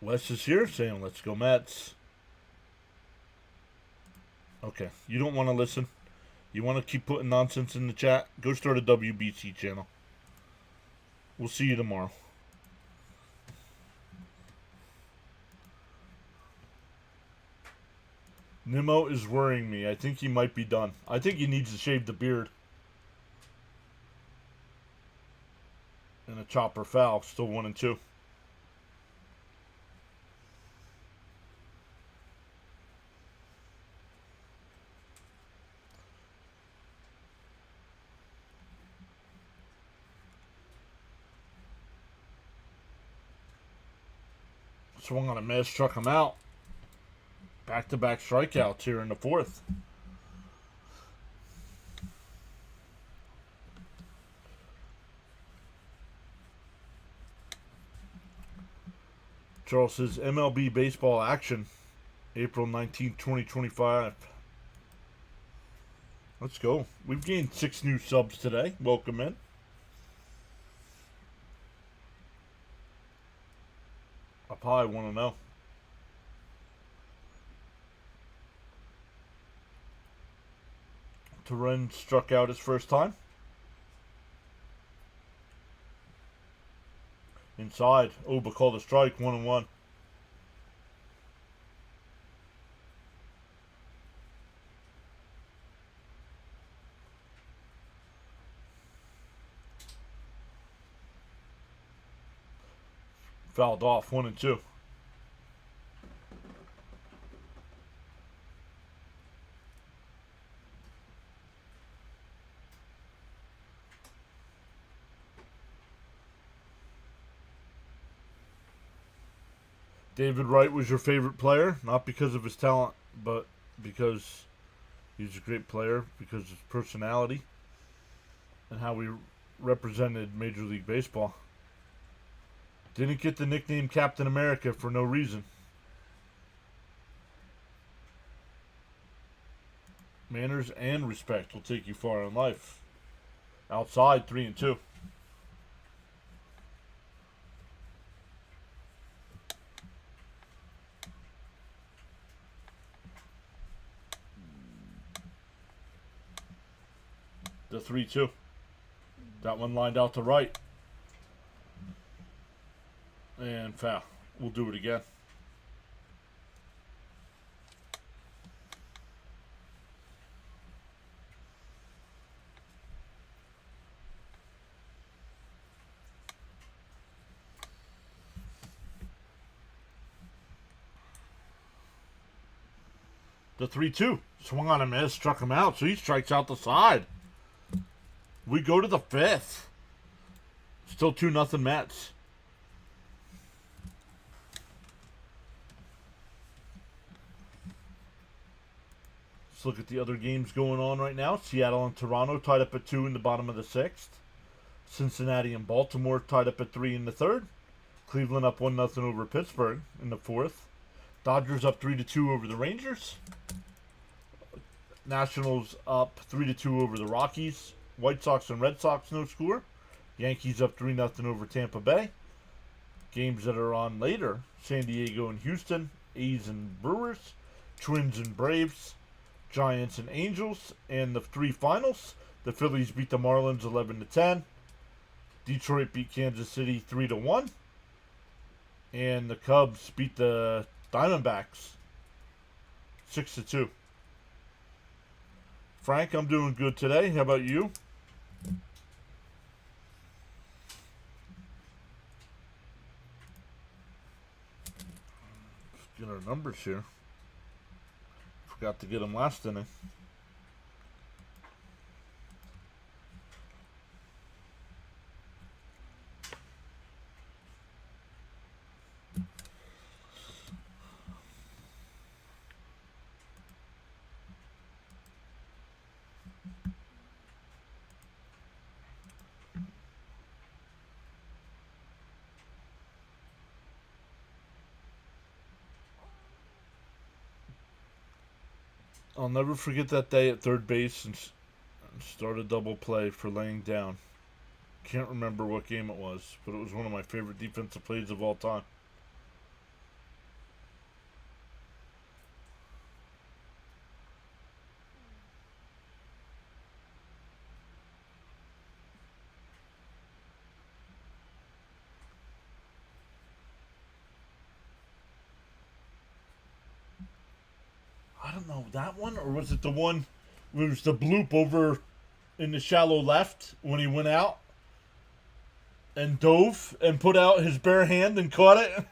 Wes is here saying, let's go Mets. Okay, you don't want to listen. You want to keep putting nonsense in the chat? Go start a WBC channel. We'll see you tomorrow. Nimmo is worrying me. I think he might be done. I think he needs to shave the beard. And a chopper foul. Still 1-2. Swung on a miss, struck him out. Back-to-back strikeouts here in the fourth. Charles says MLB baseball action, April 19th, 2025. Let's go. We've gained 6 new subs today. Welcome in. Up high, want to know. Turin struck out his first time. Inside. Oba called a strike, 1-1. Fouled off, 1-2. David Wright was your favorite player, not because of his talent, but because he's a great player, because of his personality, and how he represented Major League Baseball. Didn't get the nickname Captain America for no reason. Manners and respect will take you far in life. Outside, 3-2. The 3-2. That one lined out to right. And foul. We'll do it again. The 3-2. Swung on him, struck him out, so he strikes out the side. We go to the 5th. Still 2-0 Mets. Let's look at the other games going on right now. Seattle and Toronto tied up at 2 in the bottom of the 6th. Cincinnati and Baltimore tied up at 3 in the 3rd. Cleveland up 1-0 over Pittsburgh in the 4th. Dodgers up 3-2 over the Rangers. Nationals up 3-2 over the Rockies. White Sox and Red Sox no score. Yankees up 3-0 over Tampa Bay. Games that are on later: San Diego and Houston, A's and Brewers, Twins and Braves, Giants and Angels, and the 3 finals. The Phillies beat the Marlins 11-10. Detroit beat Kansas City 3-1. And the Cubs beat the Diamondbacks 6-2. Frank, I'm doing good today. How about you? Let's get our numbers here. Forgot to get them last inning. I'll never forget that day at third base and start a double play for laying down. Can't remember what game it was, but it was one of my favorite defensive plays of all time. I don't know, that one, or was it the one where it was the bloop over in the shallow left when he went out and dove and put out his bare hand and caught it?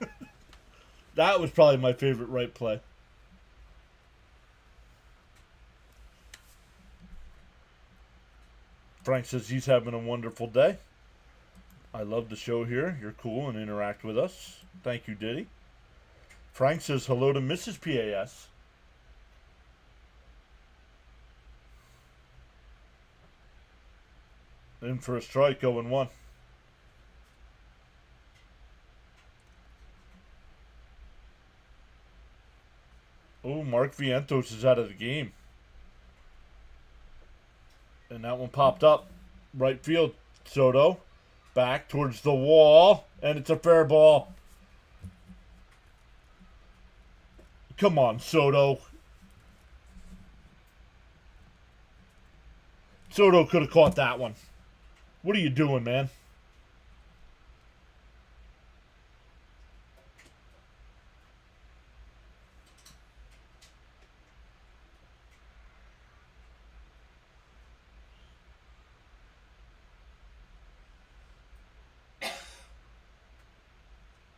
That was probably my favorite right play. Frank says he's having a wonderful day. I love the show here. You're cool and interact with us. Thank you, Diddy. Frank says hello to Mrs. PAS. In for a strike, 0-1. Oh, Mark Vientos is out of the game. And that one popped up. Right field, Soto. Back towards the wall. And it's a fair ball. Come on, Soto. Soto could have caught that one. What are you doing, man?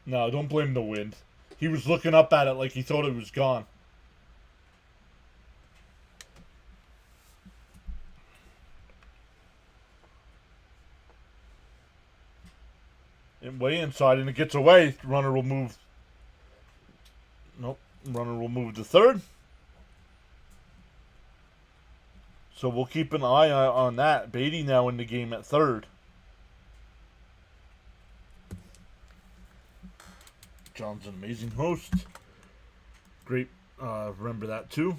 No, don't blame the wind. He was looking up at it like he thought it was gone. And way inside, and it gets away. Runner will move. Nope. Runner will move to third. So we'll keep an eye on that. Beatty now in the game at third. John's an amazing host. Great. Remember that too.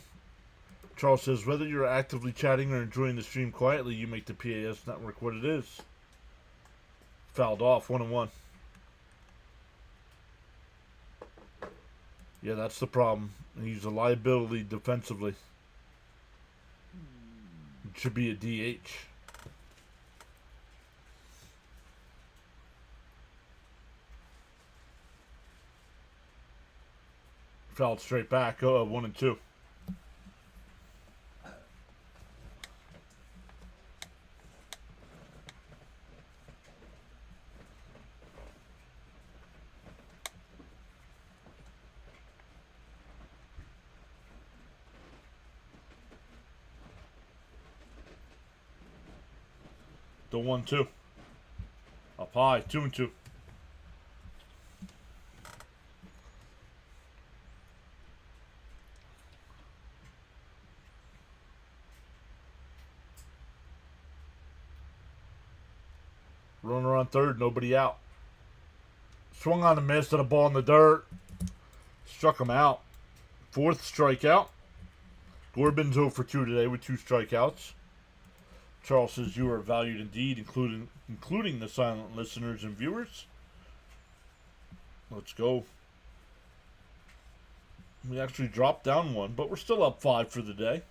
Charles says, whether you're actively chatting or enjoying the stream quietly, you make the PAS network what it is. Fouled off, 1-1. Yeah, that's the problem. He's a liability defensively. It should be a DH. Fouled straight back. 1-2. The 1-2. Up high, 2-2. Runner on third, nobody out. Swung on a miss at a ball in the dirt. Struck him out. Fourth strikeout. Corbin's 0 for 2 today with 2 strikeouts. Charles says you are valued indeed, including the silent listeners and viewers. Let's go. We actually dropped down 1, but we're still up 5 for the day.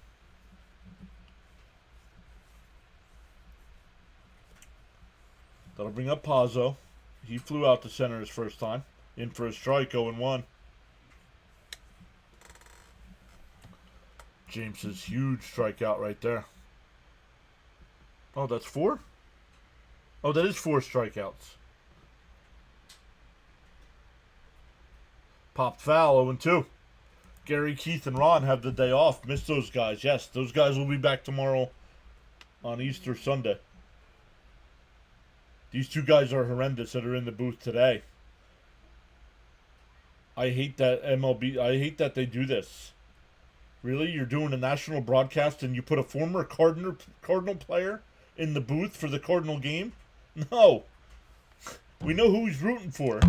That'll bring up Pazzo. He flew out to center his first time. In for a strike, 0-1. James's huge strikeout right there. Oh, that's 4? Oh, that is 4 strikeouts. Popped foul, 0-2. Gary, Keith, and Ron have the day off. Missed those guys. Yes, those guys will be back tomorrow on Easter Sunday. These 2 guys are horrendous that are in the booth today. I hate that MLB. I hate that they do this. Really? You're doing a national broadcast and you put a former Cardinal player in the booth for the Cardinal game? No. We know who he's rooting for.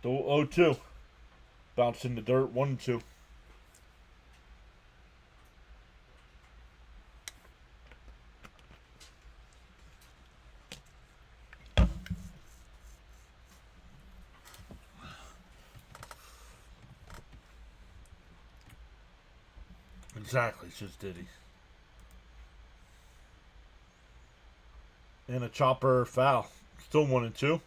The 0-2. Bounced in the dirt, 1-2. Exactly, says Diddy. And a chopper foul. Still 1-2.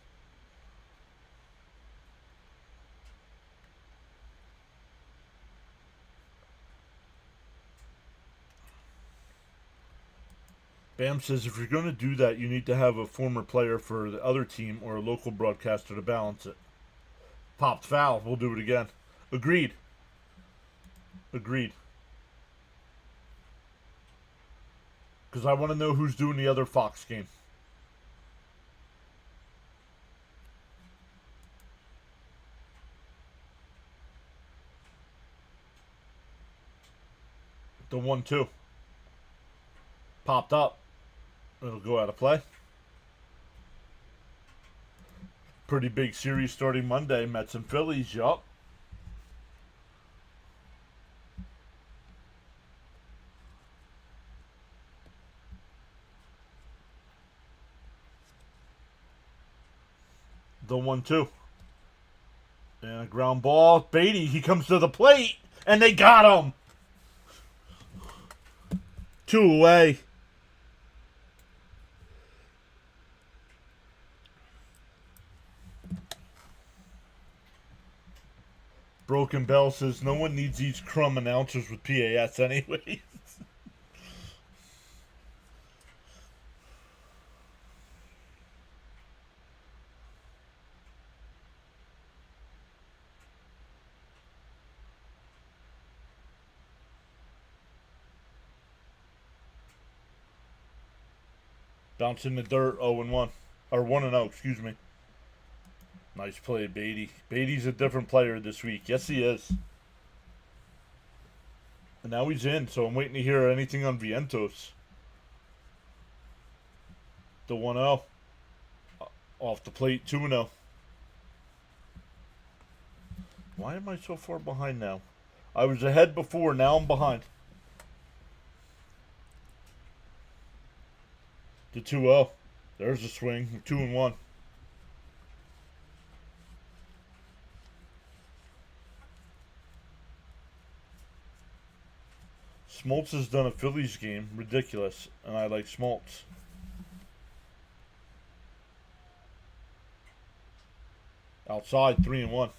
Bam says if you're going to do that, you need to have a former player for the other team or a local broadcaster to balance it. Popped foul. We'll do it again. Agreed. Agreed. Because I want to know who's doing the other Fox game. The 1-2. Popped up. It'll go out of play. Pretty big series starting Monday. Mets and Phillies, yup. The 1-2. And a ground ball. Beatty, he comes to the plate. And they got him. 2 away. Broken Bell says no one needs these crumb announcers with PAS anyways. Bounce in the dirt, 0-1. Or 1-0, excuse me. Nice play, Beatty. Beatty's a different player this week. Yes, he is. And now he's in, so I'm waiting to hear anything on Vientos. The 1-0. Off the plate, 2-0. Why am I so far behind now? I was ahead before, now I'm behind. The 2-0. There's a swing. 2-1. Smoltz has done a Phillies game. Ridiculous. And I like Smoltz. Outside, 3-1.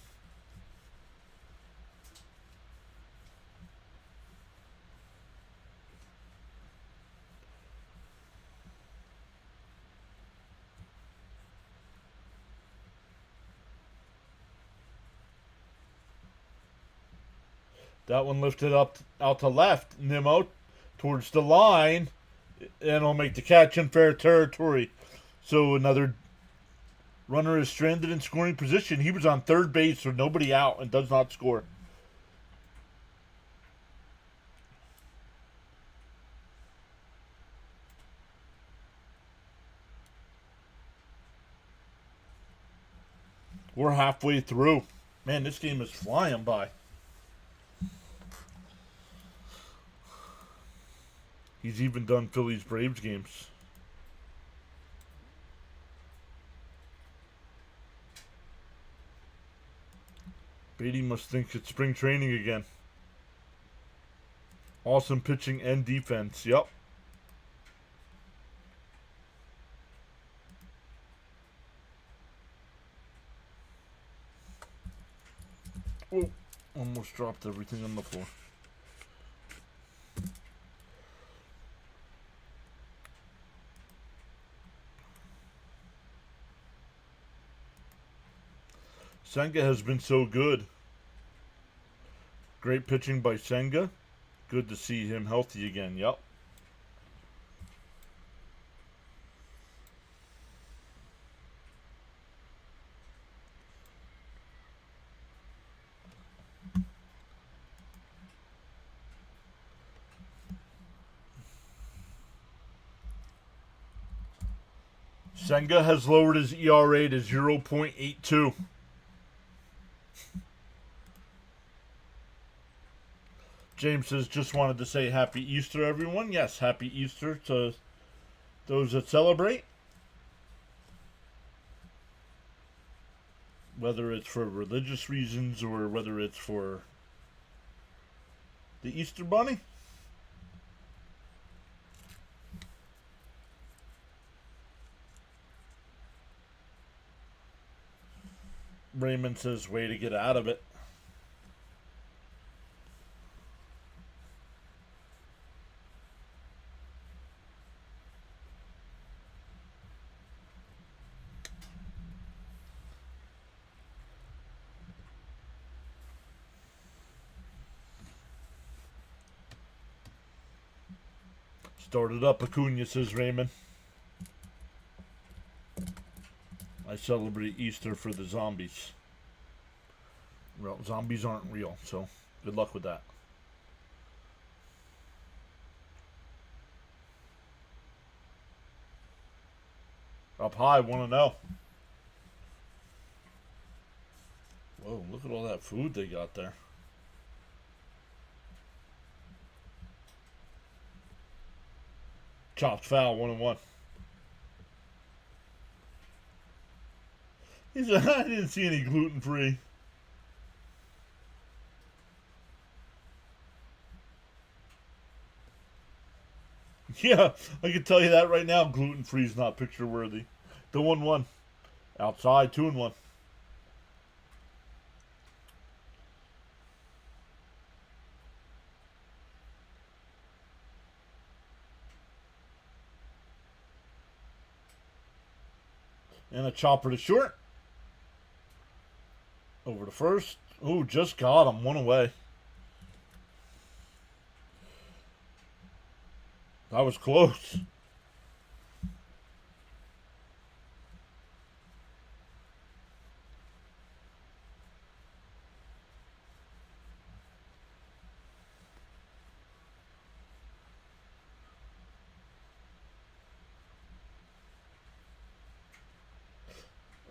That one lifted up out to left. Nimmo towards the line. And he'll make the catch in fair territory. So another runner is stranded in scoring position. He was on third base, so nobody out, and does not score. We're halfway through. Man, this game is flying by. He's even done Phillies Braves games. Beatty must think it's spring training again. Awesome pitching and defense. Yep. Oh, almost dropped everything on the floor. Senga has been so good. Great pitching by Senga. Good to see him healthy again. Yep. Senga has lowered his ERA to 0.82. James says, just wanted to say Happy Easter, everyone. Yes, Happy Easter to those that celebrate. Whether it's for religious reasons or whether it's for the Easter Bunny. Raymond says, way to get out of it. Started up, Acuna, says Raymond. I celebrate Easter for the zombies. Well, zombies aren't real, so good luck with that. Up high, 1-0. Whoa, look at all that food they got there. Chopped foul, 1-1. He said, I didn't see any gluten-free. Yeah, I can tell you that right now. Gluten-free is not picture-worthy. The 1-1. Outside, 2-1. And a chopper to short. Over to first. Ooh, just got him. One away. That was close.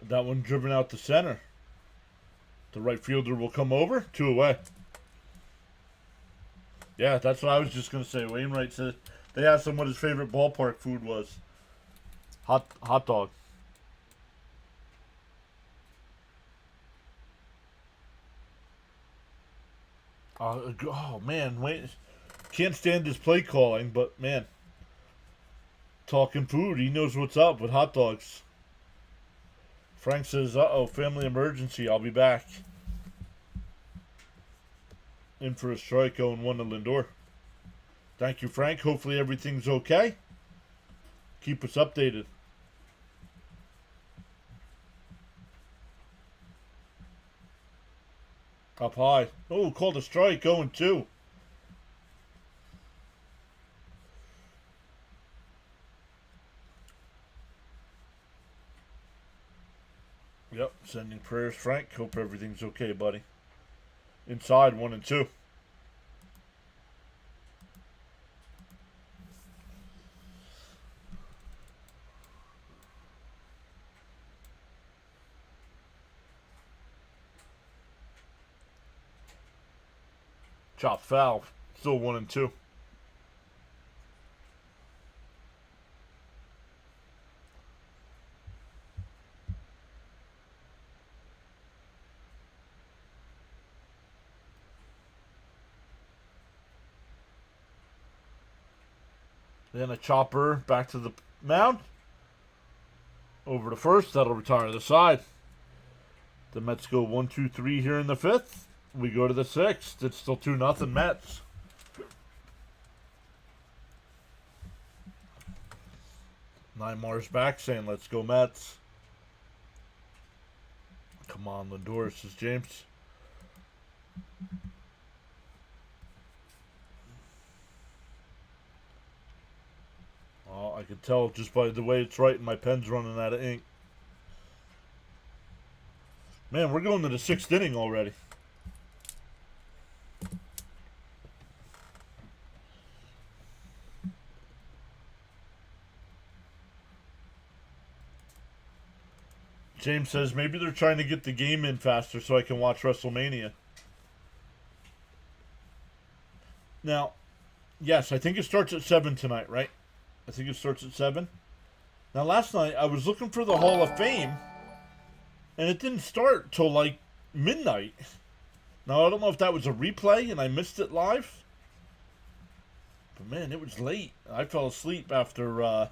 That one driven out to center. The right fielder will come over. 2 away. Yeah, that's what I was just going to say. Wainwright said they asked him what his favorite ballpark food was. Hot dog. Oh, man. Wait. Can't stand his play calling, but, man. Talking food. He knows what's up with hot dogs. Frank says, uh-oh, family emergency. I'll be back. In for a strike, 0-1 to Lindor. Thank you, Frank. Hopefully everything's okay. Keep us updated. Up high. Oh, called a strike, 0-2. Yep, sending prayers, Frank. Hope everything's okay, buddy. Inside, 1-2. Chop foul. Still 1-2. Then a chopper back to the mound. Over to first. That'll retire the side. The Mets go 1-2-3 here in the fifth. We go to the sixth. It's still 2-0 Mets. Nymar's back saying, let's go Mets. Come on, Lindor, says James. Oh, I can tell just by the way it's writing, my pen's running out of ink. Man, we're going to the sixth inning already. James says maybe they're trying to get the game in faster so I can watch WrestleMania. Now, yes, I think it starts at 7 tonight, right? I think it starts at 7. Now, last night I was looking for the Hall of Fame, and it didn't start till like midnight. Now, I don't know if that was a replay and I missed it live. But man, it was late. I fell asleep after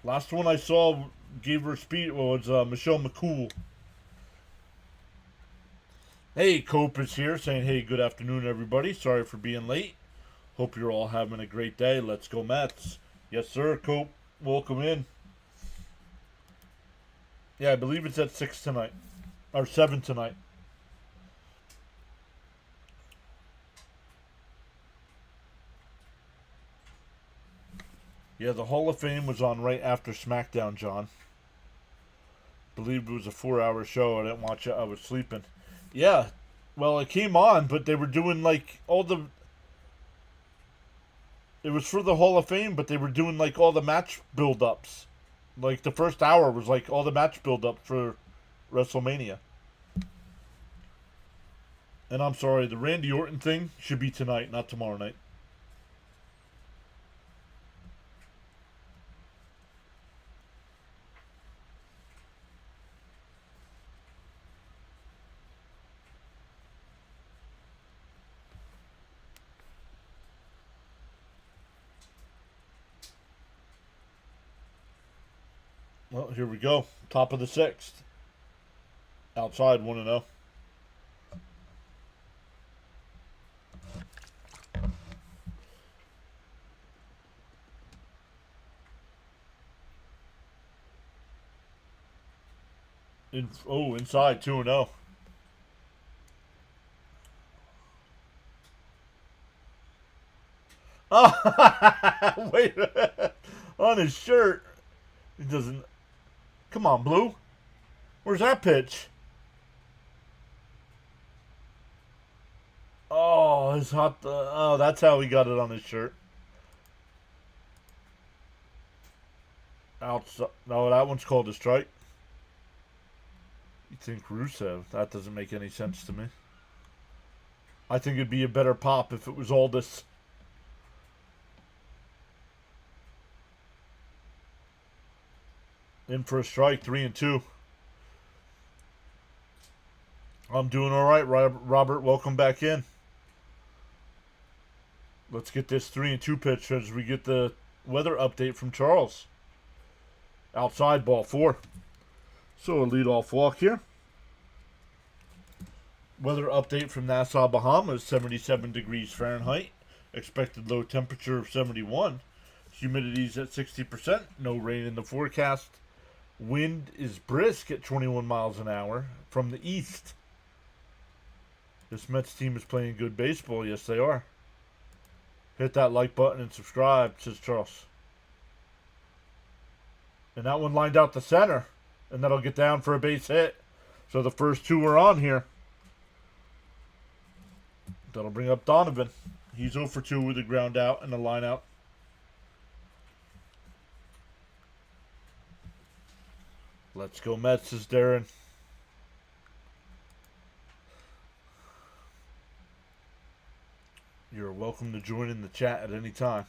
last one I saw gave her speed was Michelle McCool. Hey, Cope is here saying, hey, good afternoon, everybody. Sorry for being late. Hope you're all having a great day. Let's go Mets. Yes, sir, Cope. Welcome in. Yeah, I believe it's at 6 tonight. Or 7 tonight. Yeah, the Hall of Fame was on right after SmackDown, John. Believed it was a 4-hour show. I didn't watch it. I was sleeping. Yeah. Well, it came on, but they were doing like all the... It was for the Hall of Fame, but they were doing like all the match build-ups. Like the first hour was like all the match build-up for WrestleMania. And I'm sorry, the Randy Orton thing should be tonight, not tomorrow night. Well, here we go. Top of the sixth. Outside, 1-0. Inside, 2-0. Oh, wait. On his shirt. He doesn't... Come on, Blue. Where's that pitch? Oh, his hot... oh, that's how he got it on his shirt. Outside. No, that one's called a strike. You think Rusev? That doesn't make any sense to me. I think it'd be a better pop if it was all this... In for a strike, 3-2. I'm doing all right, Robert. Welcome back in. Let's get this 3-2 pitch as we get the weather update from Charles. Outside, ball 4. So a leadoff walk here. Weather update from Nassau, Bahamas, 77 degrees Fahrenheit. Expected low temperature of 71. Humidity's at 60%. No rain in the forecast. Wind is brisk at 21 miles an hour from the east. This Mets team is playing good baseball. Yes, they are. Hit that like button and subscribe, says Charles. And that one lined out the center. And that'll get down for a base hit. So the first two are on here. That'll bring up Donovan. He's 0 for 2 with a ground out and a line out. Let's go Mets, says Darren. You're welcome to join in the chat at any time.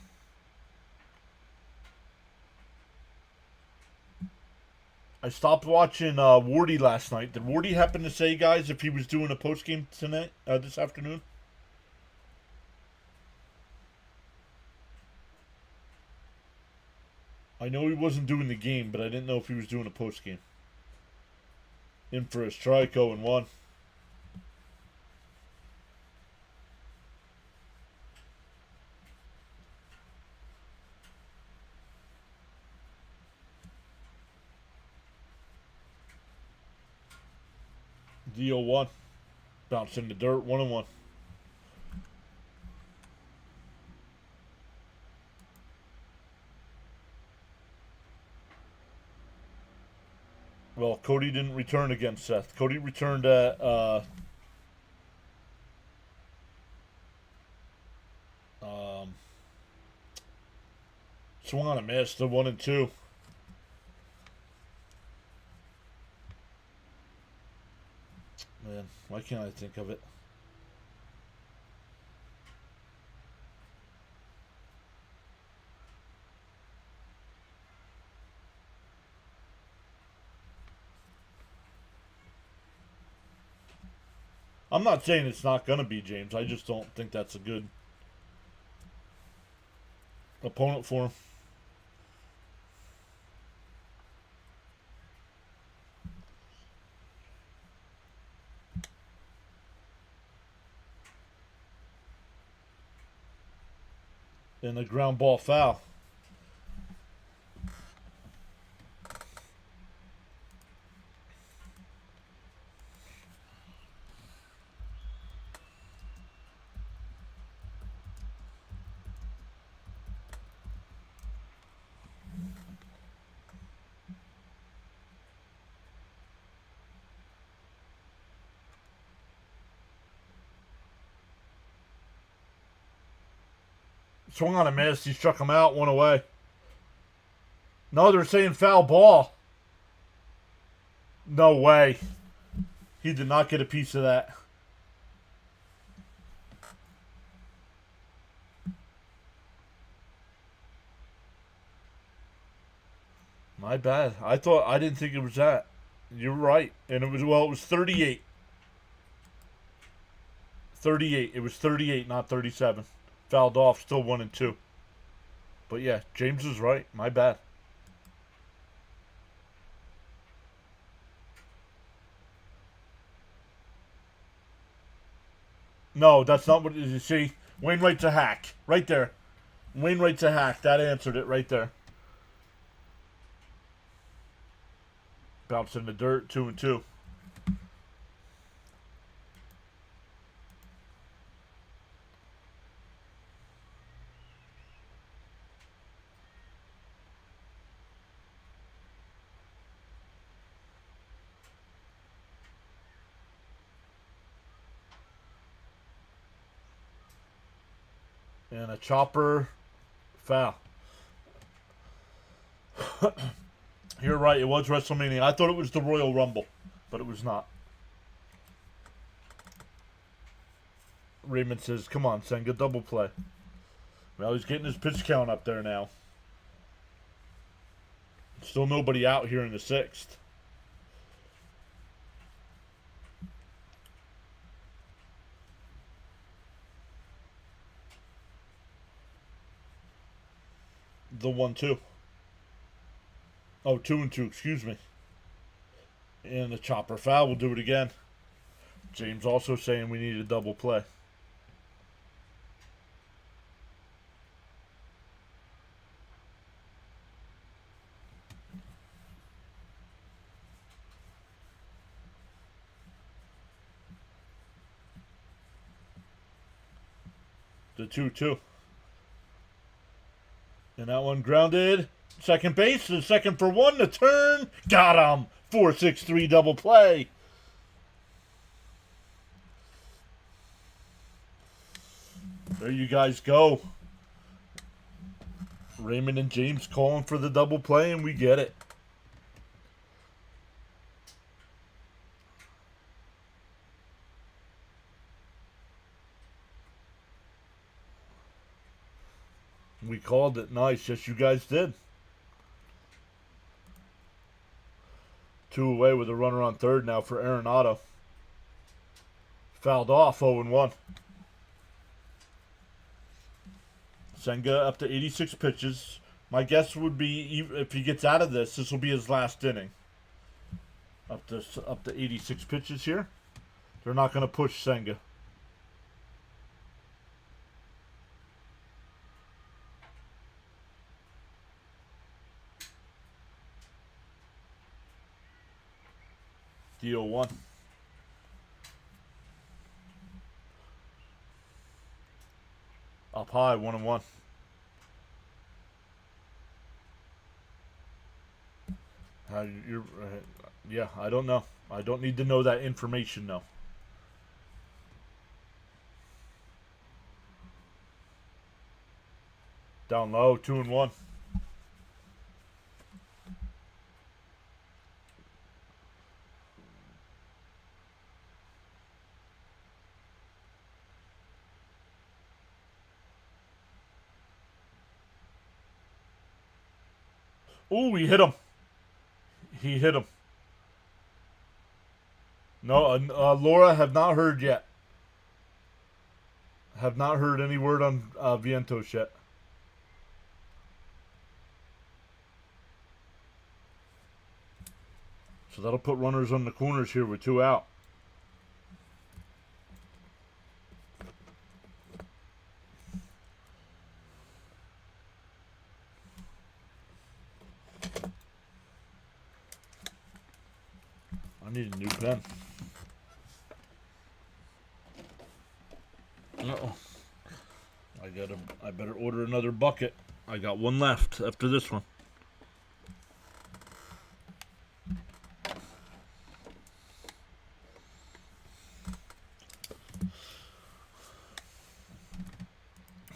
I stopped watching Wardy last night. Did Wardy happen to say, guys, if he was doing a post game tonight, this afternoon? I know he wasn't doing the game, but I didn't know if he was doing a post game. In for a strike, 0-1. D-0-1. Bounce in the dirt, 1-1. Well, Cody didn't return against Seth. Cody returned at swung on a miss, the 1-2. Man, why can't I think of it? I'm not saying it's not going to be James. I just don't think that's a good opponent for him. And a ground ball foul. Swung on a miss. He struck him out, one away. No, they're saying foul ball. No way. He did not get a piece of that. My bad. I didn't think it was that. You're right. And it was 38. 38. It was 38, not 37. Fouled off, still 1-2. But yeah, James is right. My bad. No, that's not what it is. You see, Wainwright's a hack. Right there. Wainwright's a hack. That answered it right there. Bounce in the dirt, 2-2. And a chopper foul. You're right, it was WrestleMania. I thought it was the Royal Rumble, but it was not. Raymond says, come on, Senga, double play. Well, he's getting his pitch count up there now. Still nobody out here in the sixth. The 1-2. Oh, 2-2, excuse me. And the chopper foul will do it again. James also saying we need a double play. The 2-2. And that one grounded. Second base, the second for one, the turn. Got him. 4-6-3 double play. There you guys go. Raymond and James calling for the double play, and we get it. called it. Nice. Yes, you guys did. 2 away with a runner on third now for Arenado. Fouled off, 0-1. Senga up to 86 pitches. My guess would be if he gets out of this will be his last inning. Up to 86 pitches here. They're not going to push Senga. Deal 1. Up high, 1-1. Yeah, I don't know. I don't need to know that information, though. Down low, 2-1. Ooh, he hit him. He hit him. No, Laura, have not heard yet. Have not heard any word on Vientos yet. So that'll put runners on the corners here with 2 out. I need a new pen. Uh-oh. I better order another bucket. I got one left after this one.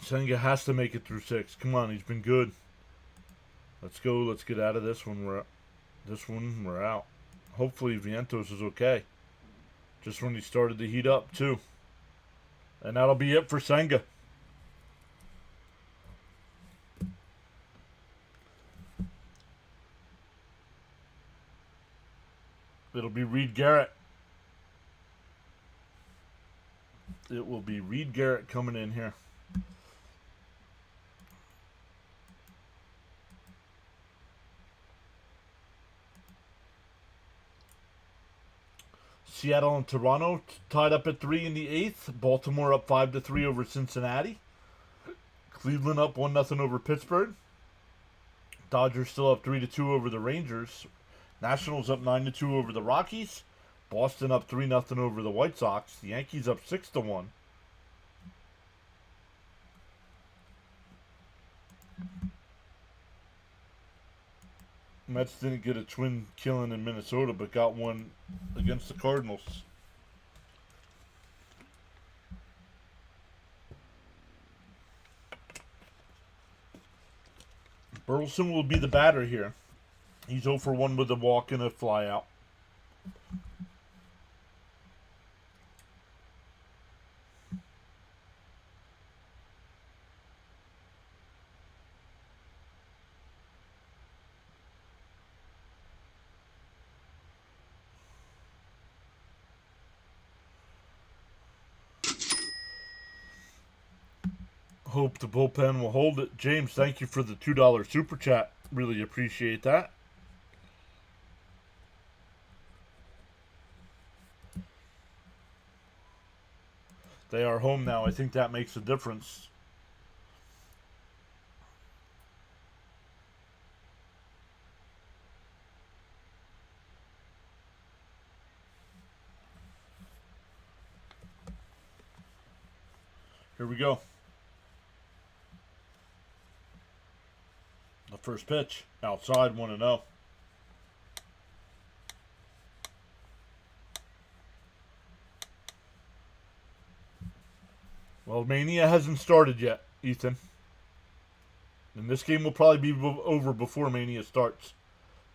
Senga has to make it through 6. Come on, he's been good. Let's go. Let's get out of this one. We're out. Hopefully Vientos is okay. Just when he started to heat up, too. And that'll be it for Senga. It'll be Reed Garrett. It will be Reed Garrett coming in here. Seattle and Toronto tied up at 3 in the 8th. Baltimore up 5-3 over Cincinnati. Cleveland up 1-0 over Pittsburgh. Dodgers still up 3-2 over the Rangers. Nationals up 9-2 over the Rockies. Boston up 3-0 over the White Sox. The Yankees up 6-1. Mets didn't get a twin killing in Minnesota, but got one against the Cardinals. Burleson will be the batter here. He's 0 for 1 with a walk and a fly out. Hope the bullpen will hold it. James, thank you for the $2 super chat. Really appreciate that. They are home now. I think that makes a difference. Here we go. The first pitch, outside, 1-0. Well, Mania hasn't started yet, Ethan. And this game will probably be over before Mania starts.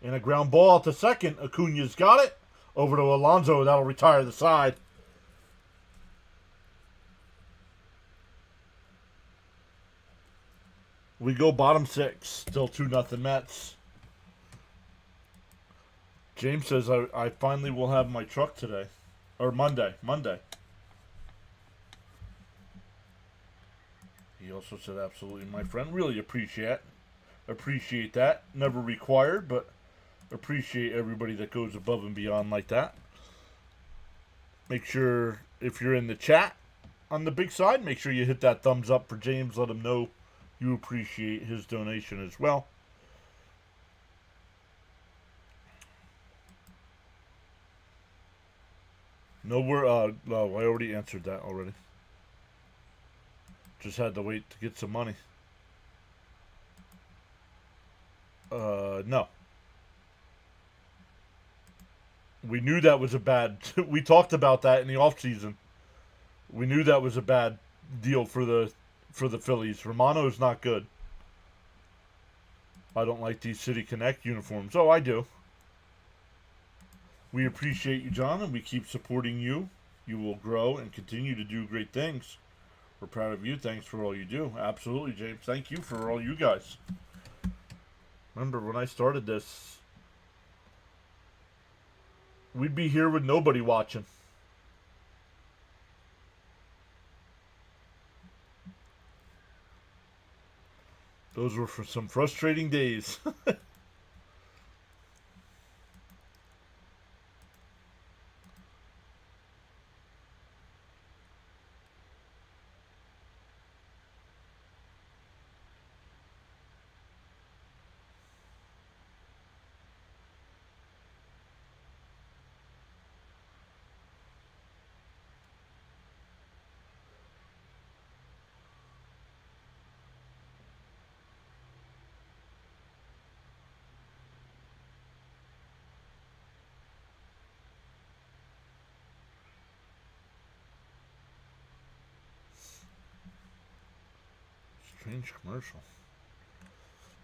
And a ground ball to second. Acuna's got it. Over to Alonso. That'll retire the side. We go bottom 6. Still 2-0 Mets. James says I finally will have my truck today. Or Monday. He also said absolutely, my friend. Really appreciate that. Never required, but appreciate everybody that goes above and beyond like that. Make sure if you're in the chat on the big side, make sure you hit that thumbs up for James. Let him know you appreciate his donation as well. No, I already answered that already. Just had to wait to get some money. No. We knew that was a bad... we talked about that in the offseason. We knew that was a bad deal for the Phillies. Romano's not good. I don't like these City Connect uniforms. Oh, I do. We appreciate you, John, and we keep supporting you. You will grow and continue to do great things. We're proud of you. Thanks for all you do. Absolutely, James. Thank you for all you guys. Remember, when I started this, we'd be here with nobody watching. Those were for some frustrating days. Strange commercial.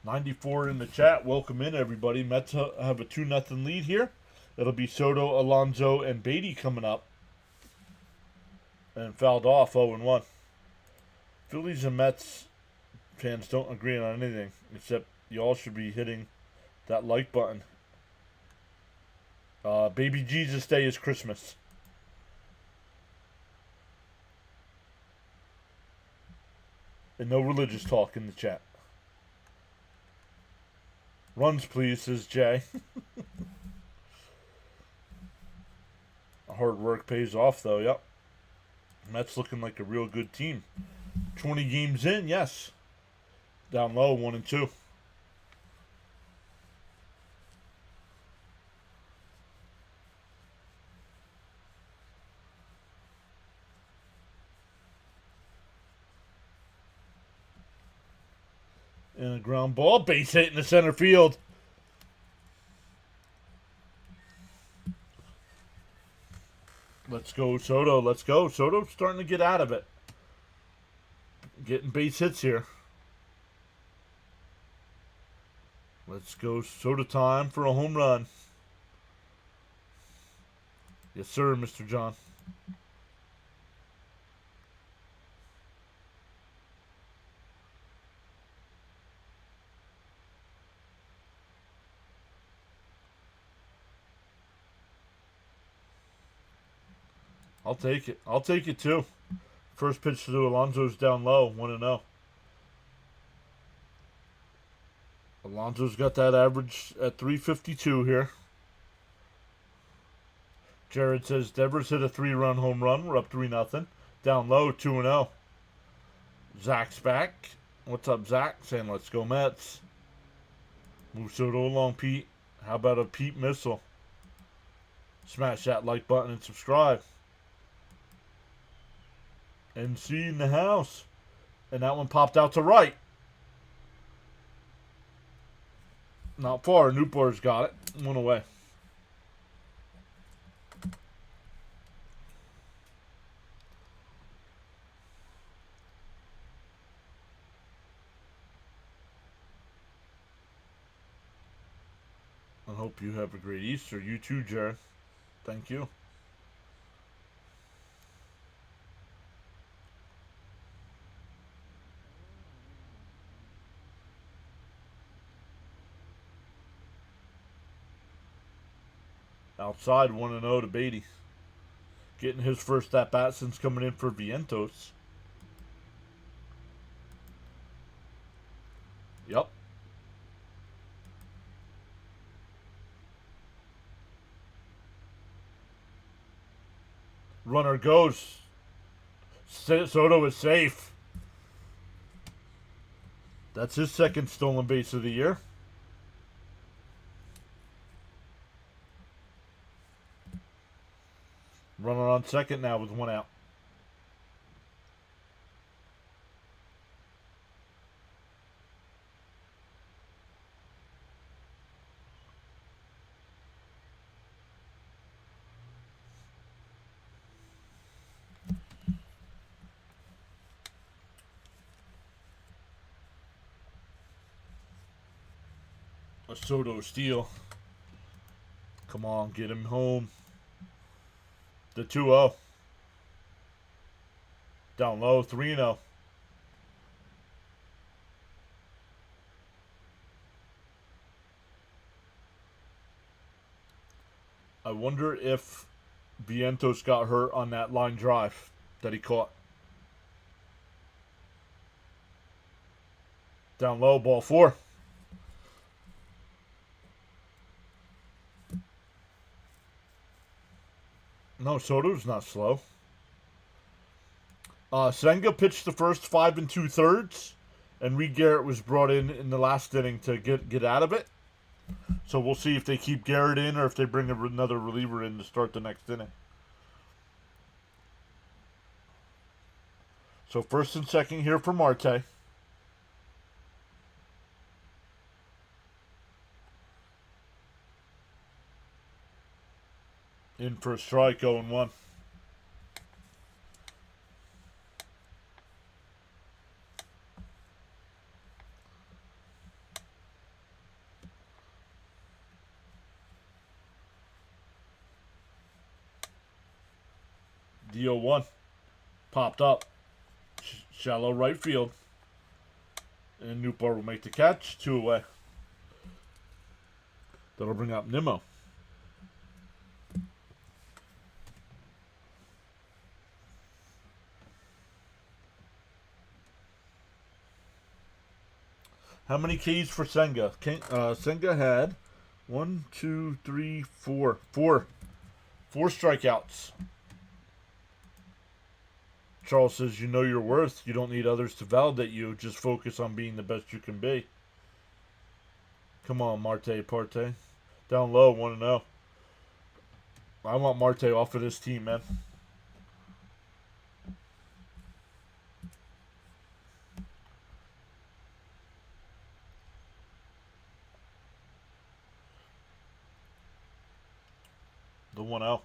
94 in the chat. Welcome in, everybody. Mets have a 2-0 lead here. It'll be Soto, Alonso, and Beatty coming up. And fouled off 0-1. Phillies and Mets fans don't agree on anything, except you all should be hitting that like button. Baby Jesus Day is Christmas. And no religious talk in the chat. Runs, please, says Jay. Hard work pays off, though, yep. Mets looking like a real good team. 20 games in, yes. Down low, 1-2. And a ground ball, base hit in the center field. Let's go, Soto. Let's go. Soto's starting to get out of it. Getting base hits here. Let's go, Soto time for a home run. Yes, sir, Mr. John. I'll take it. I'll take it, too. First pitch to Alonso's down low, 1-0. Alonso's got that average at 352 here. Jared says Devers hit a 3-run home run. We're up 3-0. Down low, 2-0. Zach's back. What's up, Zach? Saying let's go Mets. Move Soto along, Pete. How about a Pete missile? Smash that like button and subscribe. NC in the house. And that one popped out to right. Not far. Newport's got it. One away. I hope you have a great Easter. You too, Jared. Thank you. Outside 1-0 to Beatty. Getting his first at-bat since coming in for Vientos. Yep. Runner goes. Soto is safe. That's his second stolen base of the year. Runner on second now with 1 out. A Soto steal. Come on, get him home. The 2-0. Down low, 3-0. I wonder if Vientos got hurt on that line drive that he caught. Down low, ball 4. No, Soto's not slow. Senga pitched the first 5 2/3, and Reed Garrett was brought in the last inning to get out of it. So we'll see if they keep Garrett in or if they bring another reliever in to start the next inning. So first and second here for Marte. In for a strike, 0-1. The 0-1 popped up. Shallow right field. And Newport will make the catch. 2 away. That'll bring up Nimmo. How many Ks for Senga? Senga had 1, 2, 3, 4. 4 strikeouts. Charles says, you know your worth. You don't need others to validate you. Just focus on being the best you can be. Come on, Marte Parte. Down low, 1-0. I want Marte off of this team, man. The 1-0.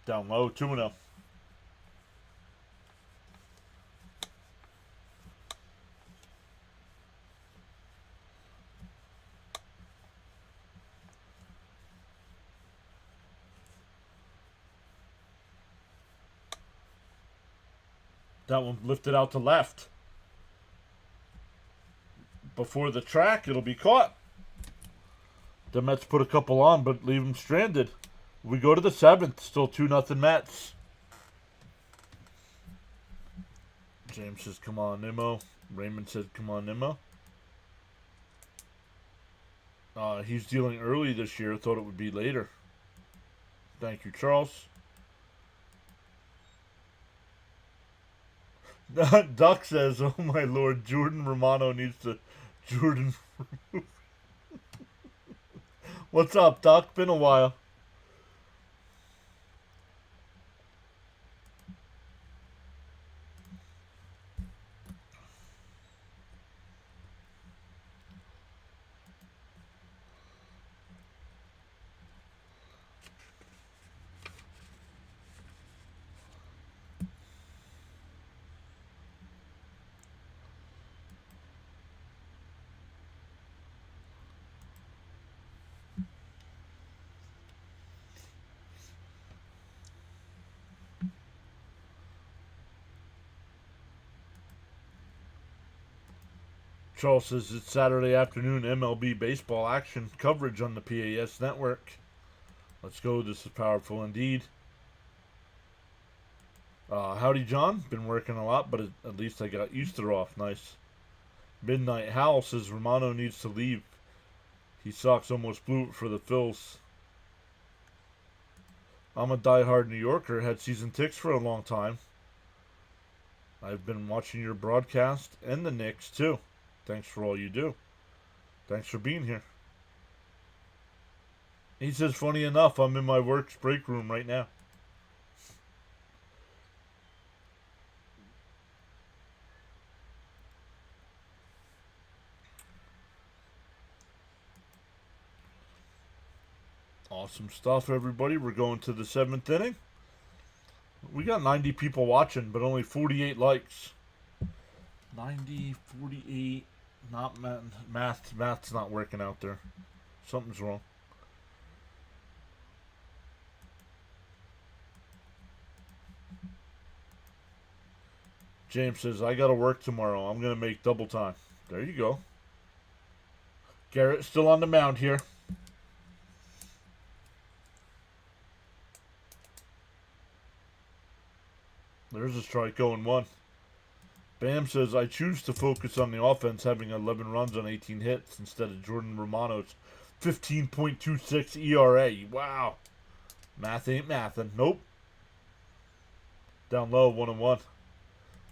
Down low, 2-0. That one lifted out to left. Before the track, it'll be caught. The Mets put a couple on, but leave them stranded. We go to the 7th. Still 2-0 Mets. James says, come on, Nimmo. Raymond said, come on, Nimmo. He's dealing early this year. Thought it would be later. Thank you, Charles. Duck says, oh my lord, Jordan Romano needs to Jordan. What's up, Duck? Been a while. Charles says it's Saturday afternoon MLB baseball action coverage on the PAS network. Let's go. This is powerful indeed. Howdy, John. Been working a lot, but at least I got Easter off. Nice. Midnight Howl says Romano needs to leave. He sucks. Almost blew it for the Phils. I'm a diehard New Yorker. Had season tickets for a long time. I've been watching your broadcast and the Knicks, too. Thanks for all you do. Thanks for being here. He says, funny enough, I'm in my work's break room right now. Awesome stuff, everybody. We're going to the 7th inning. We got 90 people watching, but only 48 likes. 90, 48. Not math's not working out there. Something's wrong. James says, I got to work tomorrow. I'm going to make double time. There you go. Garrett still on the mound here. There's a strike, 0-1. Bam says, I choose to focus on the offense, having 11 runs on 18 hits instead of Jordan Romano's 15.26 ERA. Wow. Math ain't mathin'. Nope. Down low, 1-1.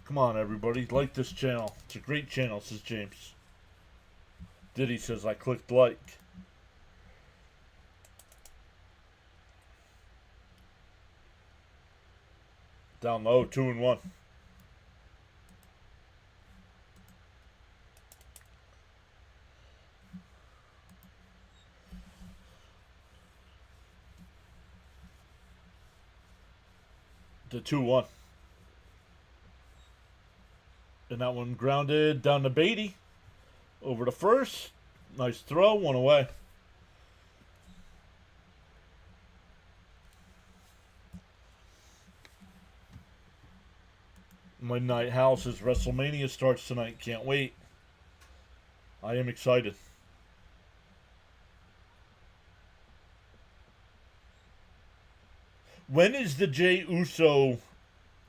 Come on, everybody. Like this channel. It's a great channel, says James. Diddy says, I clicked like. Down low, 2-1. The 2-1. And that one grounded down to Beatty. Over to first. Nice throw, one away. Midnight Howl says WrestleMania starts tonight. Can't wait. I am excited. When is the Jey Uso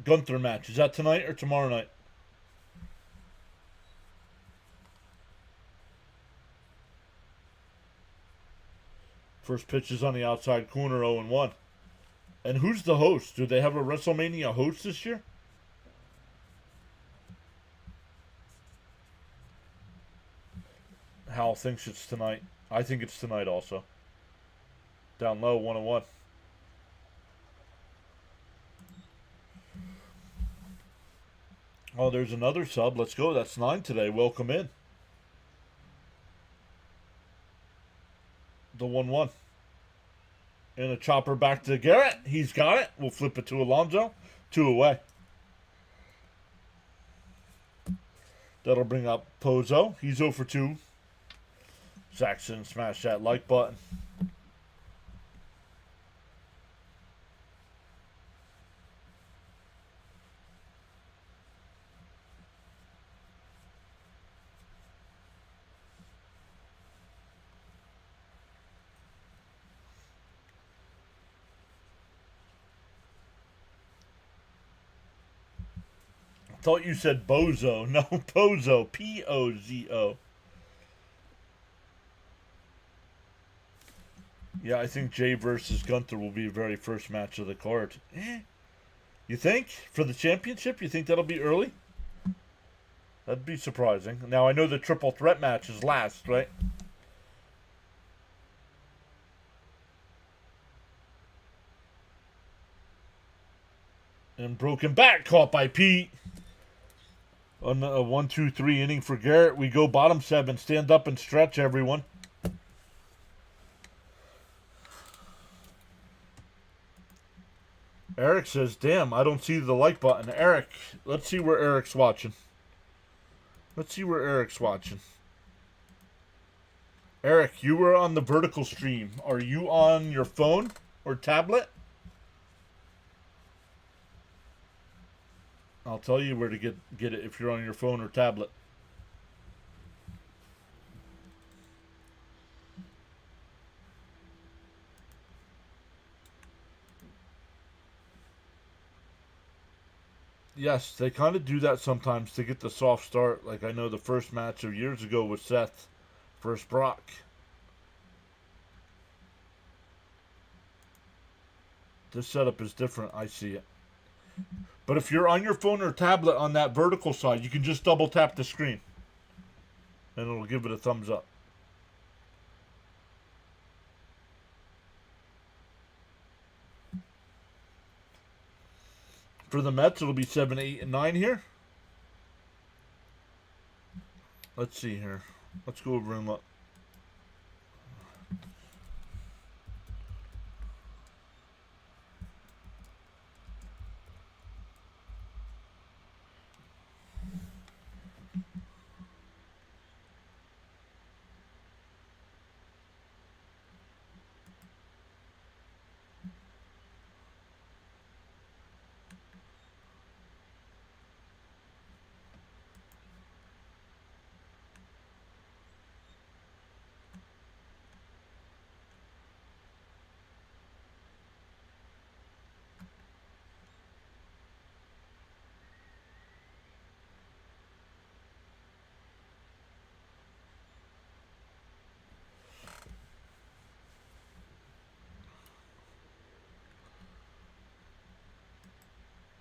Gunther match? Is that tonight or tomorrow night? First pitch is on the outside corner, 0-1. And who's the host? Do they have a WrestleMania host this year? Hal thinks it's tonight. I think it's tonight also. Down low, 1-1. Oh, there's another sub. Let's go. That's 9 today. Welcome in. The 1-1. And a chopper back to Garrett. He's got it. We'll flip it to Alonso. 2 away. That'll bring up Pozo. He's 0 for 2. Saxon, smash that like button. I thought you said Bozo. No, Pozo. P-O-Z-O. Yeah, I think Jay versus Gunther will be the very first match of the card. You think? For the championship? You think that'll be early? That'd be surprising. Now, I know the triple threat match is last, right? And broken back caught by Pete. On a 1-2-3 inning for Garrett. We go bottom 7. Stand up and stretch, everyone. Eric says, damn, I don't see the like button. Eric, let's see where Eric's watching. Let's see where Eric's watching. Eric, you were on the vertical stream. Are you on your phone or tablet? I'll tell you where to get it if you're on your phone or tablet. Yes, they kind of do that sometimes to get the soft start. Like I know the first match of years ago was Seth versus Brock. This setup is different. I see it. But if you're on your phone or tablet on that vertical side, you can just double tap the screen. And it'll give it a thumbs up. For the Mets, it'll be 7, 8, and 9 here. Let's see here. Let's go over and look.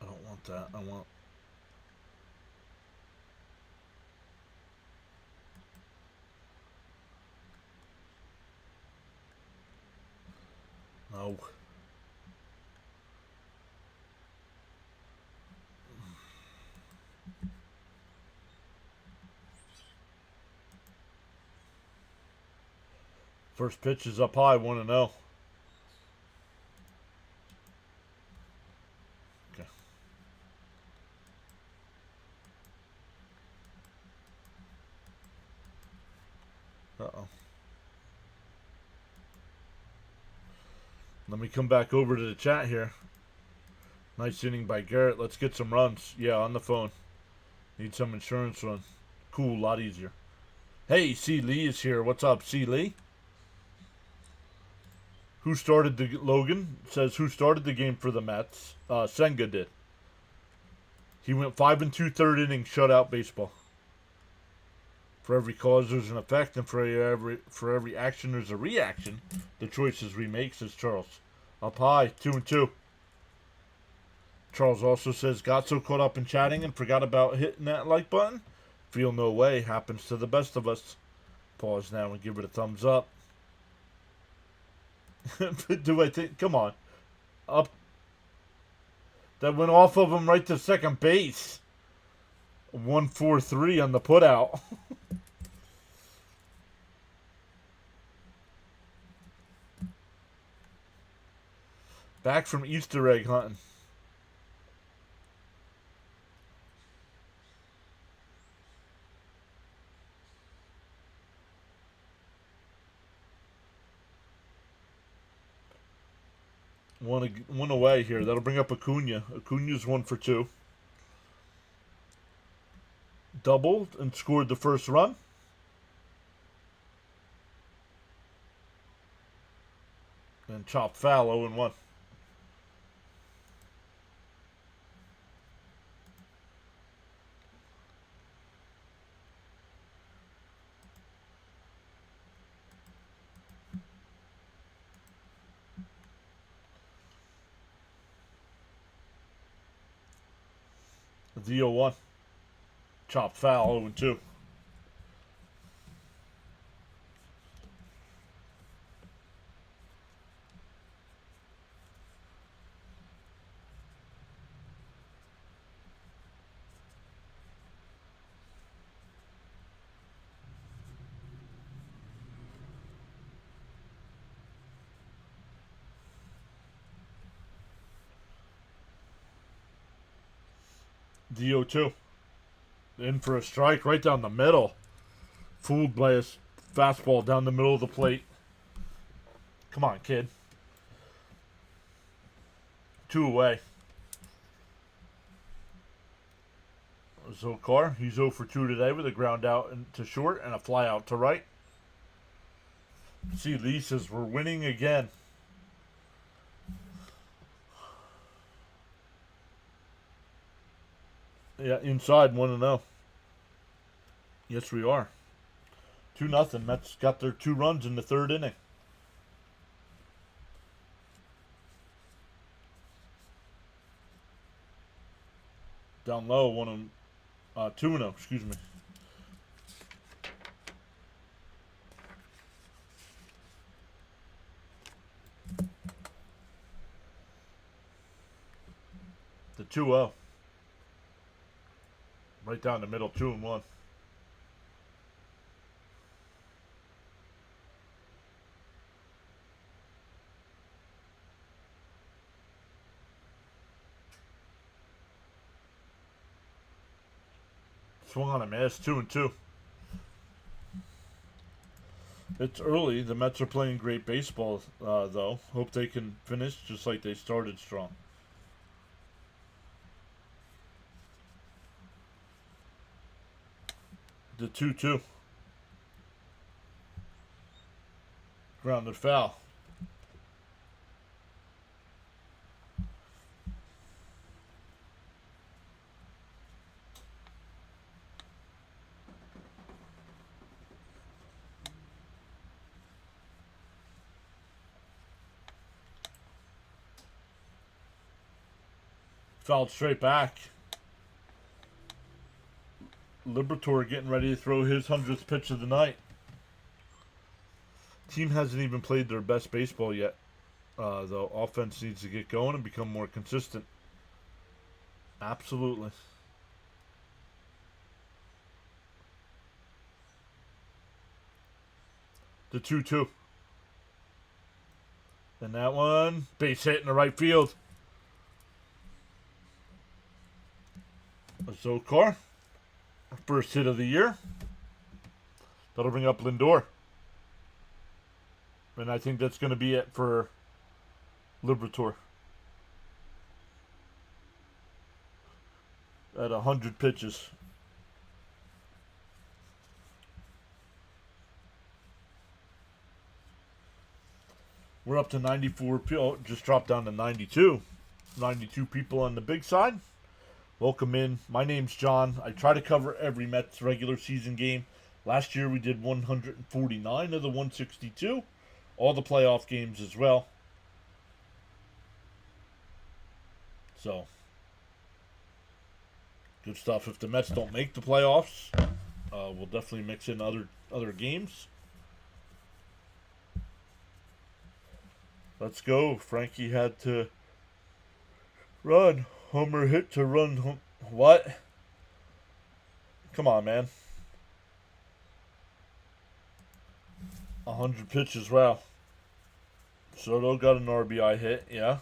I don't want that. I want... No. First pitch is up high, 1-0. Okay. Uh-oh. Let me come back over to the chat here. Nice inning by Garrett. Let's get some runs. Yeah, on the phone. Need some insurance run. Cool, a lot easier. Hey, C. Lee is here. What's up, C. Lee? Who started the... Logan says, who started the game for the Mets? Senga did. He went 5 2/3 innings shutout baseball. For every cause there's an effect, and for every action there's a reaction. The choices we make, says Charles. Up high, 2-2. Charles also says, got so caught up in chatting and forgot about hitting that like button. Feel no way, happens to the best of us. Pause now and give it a thumbs up. Do I think? Come on. Up. That went off of him right to second base. 1-4-3 on the putout. Back from Easter egg hunting. One away here. That'll bring up Acuna. Acuna's 1 for 2. Doubled and scored the first run. And chopped foul, 0-1. The 0-1. Chopped foul, 0-2. The 0-2. In for a strike right down the middle. Fooled by his fastball down the middle of the plate. Come on, kid. 2 away. Zokar, he's 0 for 2 today with a ground out to short and a fly out to right. See, Lee says we're winning again. Yeah, inside 1-0. Yes, we are. 2-0. Mets got their 2 runs in the 3rd inning. Down low, 2-0. Excuse me. The 2-0. Right down the middle, 2-1. Swung on a miss, 2-2. It's early. The Mets are playing great baseball, though. Hope they can finish just like they started strong. The 2-2. Grounded foul. Fouled straight back. Liberatore getting ready to throw his 100th pitch of the night. Team hasn't even played their best baseball yet. Though offense needs to get going and become more consistent. Absolutely. The 2-2. And that one, base hit in the right field. Zokar, first hit of the year. That'll bring up Lindor. And I think that's going to be it for Liberatore. At 100 pitches. We're up to 94 people. Just dropped down to 92. 92 people on the big side. Welcome in. My name's John. I try to cover every Mets regular season game. Last year we did 149 of the 162. All the playoff games as well. So, good stuff. If the Mets don't make the playoffs, we'll definitely mix in other games. Let's go. Frankie had to run. Homer hit to run. What? Come on, man. 100 pitches. Wow. Soto got an RBI hit. Yeah.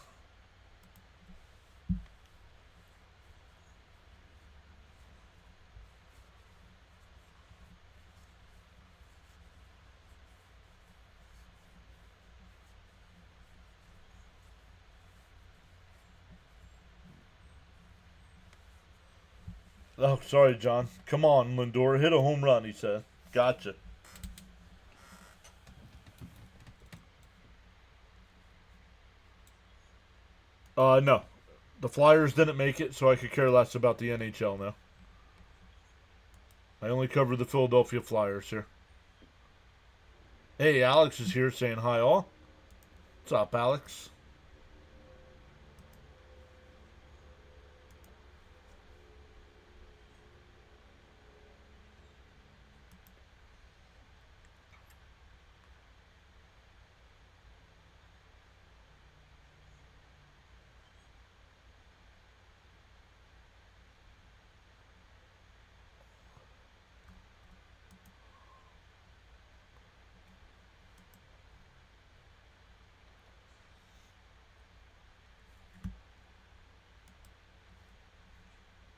Oh, sorry, John. Come on, Lindor. Hit a home run, he said. Gotcha. No. The Flyers didn't make it, so I could care less about the NHL now. I only cover the Philadelphia Flyers here. Hey, Alex is here saying hi all. What's up, Alex?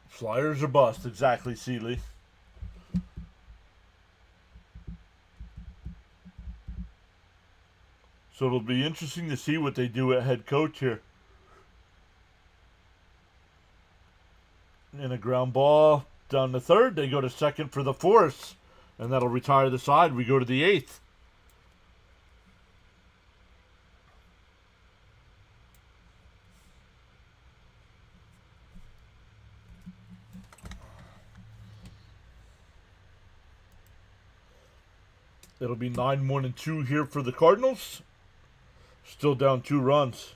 Flyers are bust, exactly, Seeley. So it'll be interesting to see what they do at head coach here. In a ground ball down the 3rd, they go to 2nd for the 4th, and that'll retire the side. We go to the 8th. It'll be 9-1-2 here for the Cardinals. Still down 2 runs.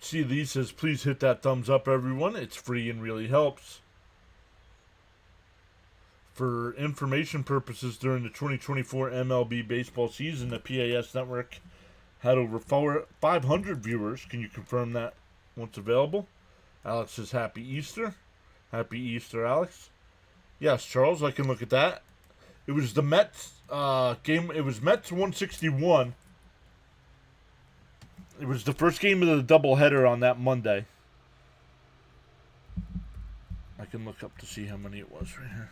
See, Lee says, please hit that thumbs up, everyone. It's free and really helps. For information purposes, during the 2024 MLB baseball season, the PAS network had over 500 viewers. Can you confirm that once available? Alex says, happy Easter. Happy Easter, Alex. Yes, Charles, I can look at that. It was the Mets game. It was Mets 161. It was the first game of the doubleheader on that Monday. I can look up to see how many it was right here.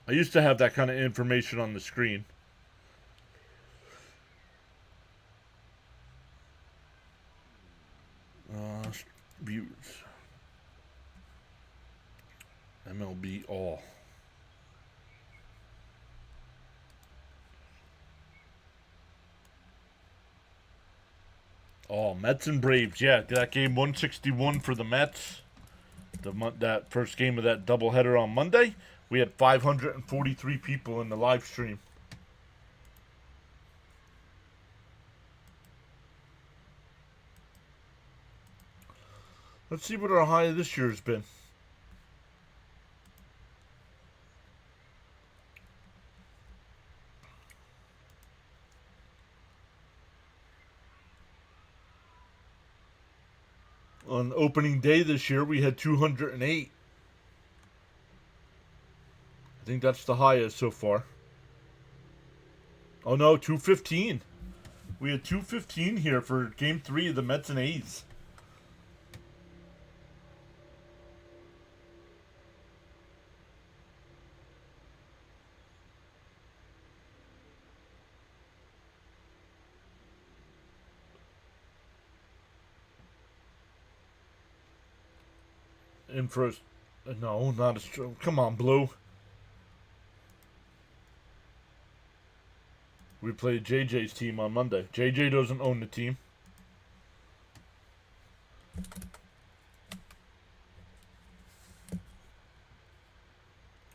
I used to have that kind of information on the screen. Views. MLB all. Oh, Mets and Braves. Yeah, that game 161 for the Mets. That first game of that doubleheader on Monday. We had 543 people in the live stream. Let's see what our high this year has been. On opening day this year, we had 208. I think that's the highest so far. Oh no, 215. We had 215 here for Game 3 of the Mets and A's. In first, no, not a stroke. Come on, Blue. We played JJ's team on Monday. JJ doesn't own the team.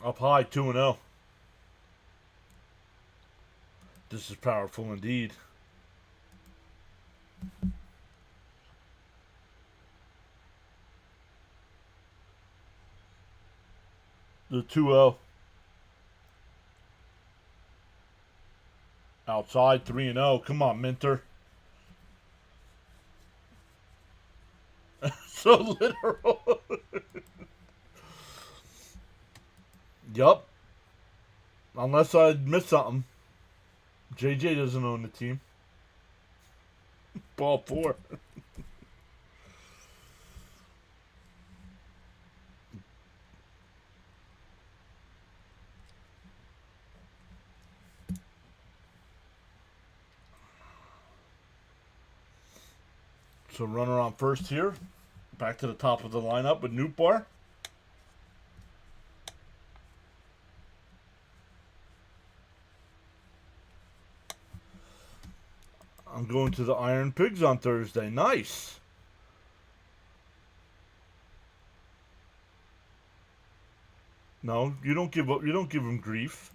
Up high, 2-0. This is powerful indeed. The 2-0. Outside, 3-0. Come on, Minter. So literal. Yup. Unless I missed something. JJ doesn't own the team. Ball 4. So runner on first here. Back to the top of the lineup with Nootbaar. I'm going to the Iron Pigs on Thursday. Nice. No, you don't give up. You don't give them grief.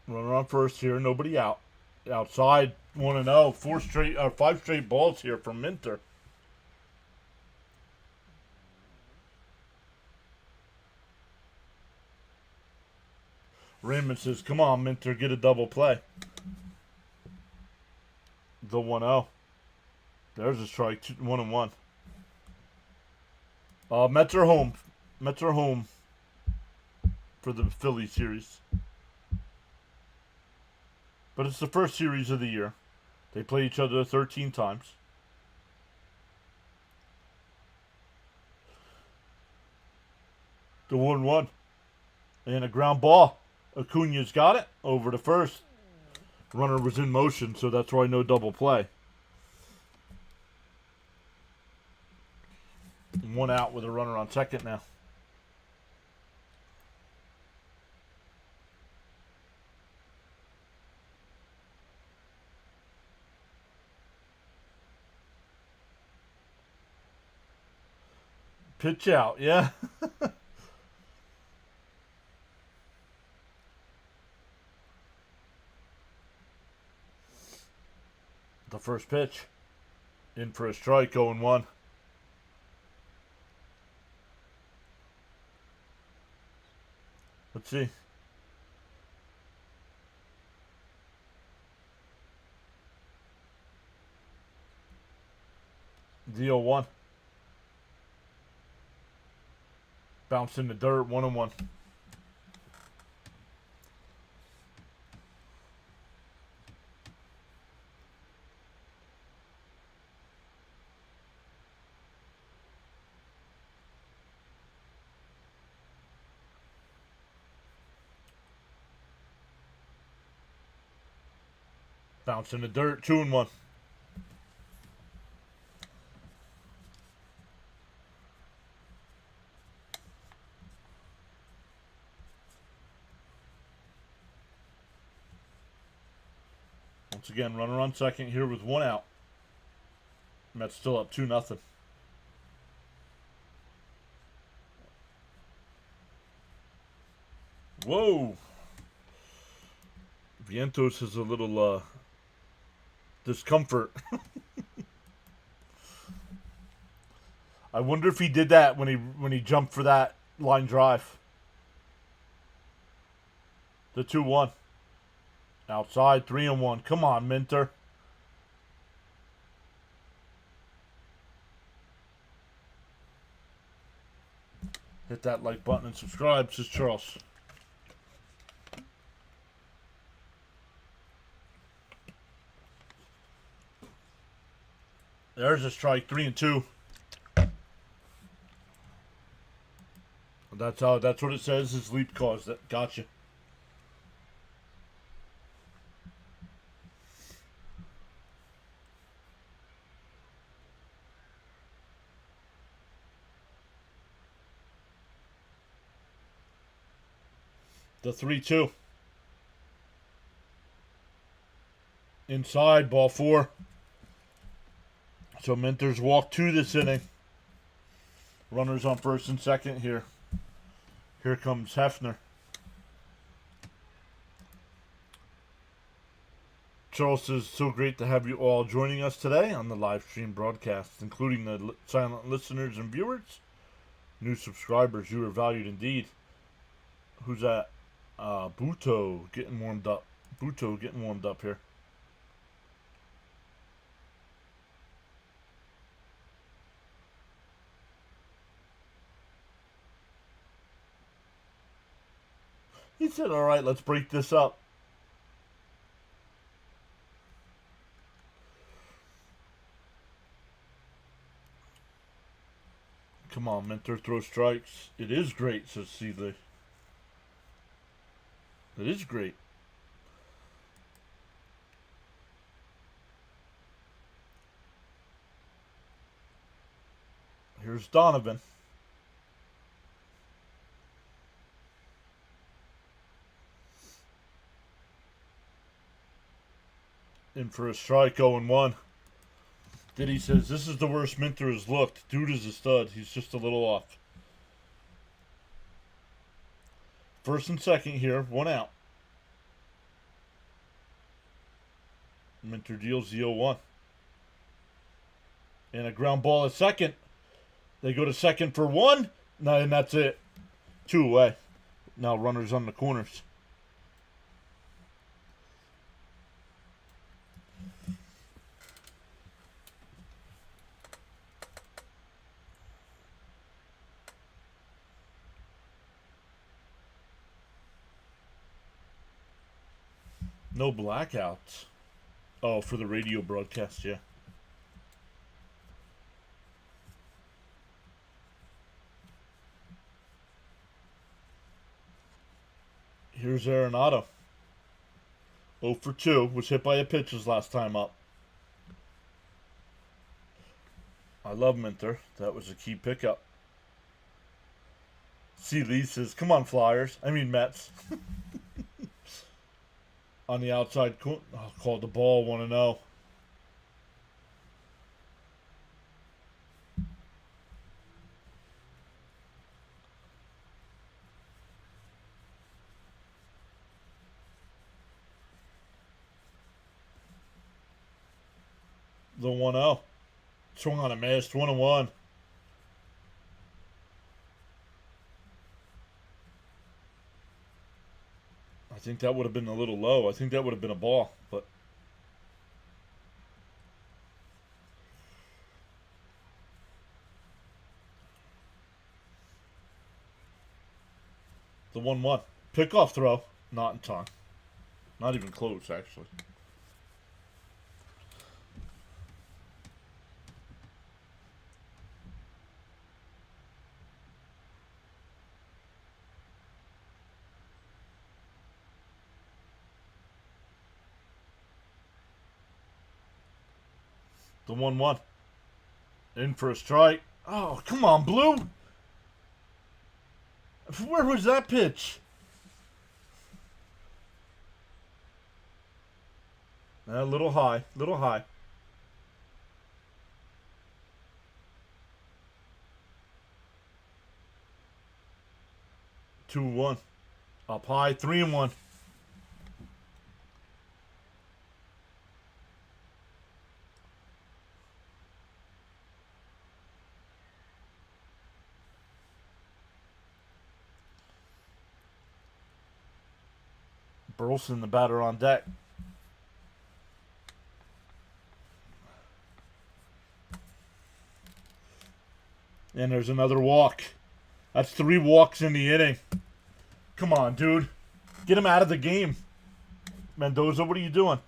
Runner on first here. Nobody out. Outside 1-0. 5 straight balls here from Minter. Raymond says, come on, Minter, get a double play. The 1-0. There's a strike. 1-1. Mets are home. Mets are home for the Philly series. But it's the first series of the year. They play each other 13 times. The 1-1. And a ground ball. Acuna's got it over to first. Runner was in motion, so that's why no double play. 1 out with a runner on second now. Pitch out, yeah. The first pitch. In for a strike, 0-1. Let's see. The 0-1. Bounce in the dirt, 1-1. Bounce in the dirt, 2-1. Once again, runner on second here with 1 out. Mets still up 2-0. Whoa! Vientos has a little discomfort. I wonder if he did that when he jumped for that line drive. The 2-1. Outside, 3-1. Come on, Minter. Hit that like button and subscribe, says Charles. There's a strike, 3-2. That's what it says. His leap caused that. Gotcha. The 3-2. Inside, ball 4. So Minter's walked 2 this inning. Runners on first and second here. Here comes Hefner. Charles says, so great to have you all joining us today on the live stream broadcast, including the silent listeners and viewers. New subscribers, you are valued indeed. Who's that? Buto getting warmed up. Buto getting warmed up here. He said, all right, let's break this up. Come on, Minter, throw strikes. It is great, says Seeley. It is great. Here's Donovan. In for a strike, 0-1. Diddy says, this is the worst Minter has looked. Dude is a stud. He's just a little off. First and second here, 1 out. Minter deals the 0-1. And a ground ball at second. They go to second for 1. No, and that's it. 2 away. Now runners on the corners. No blackouts. Oh, for the radio broadcast, yeah. Here's Arenado. 0 for 2. Was hit by a pitch his last time up. I love Minter. That was a key pickup. See Lee says, come on, Flyers. I mean, Mets. On the outside, called the ball 1-0. The 1-0. Swung on a miss. 1-1. I think that would have been a little low. I think that would have been a ball, but the 1-1. Pickoff throw. Not in time. Not even close, actually. The 1-1. In for a strike. Oh, come on, Blue. Where was that pitch? A little high. Little high. 2-1. Up high. 3-1. Burleson, the batter on deck. And there's another walk. That's 3 walks in the inning. Come on, dude. Get him out of the game. Mendoza, what are you doing?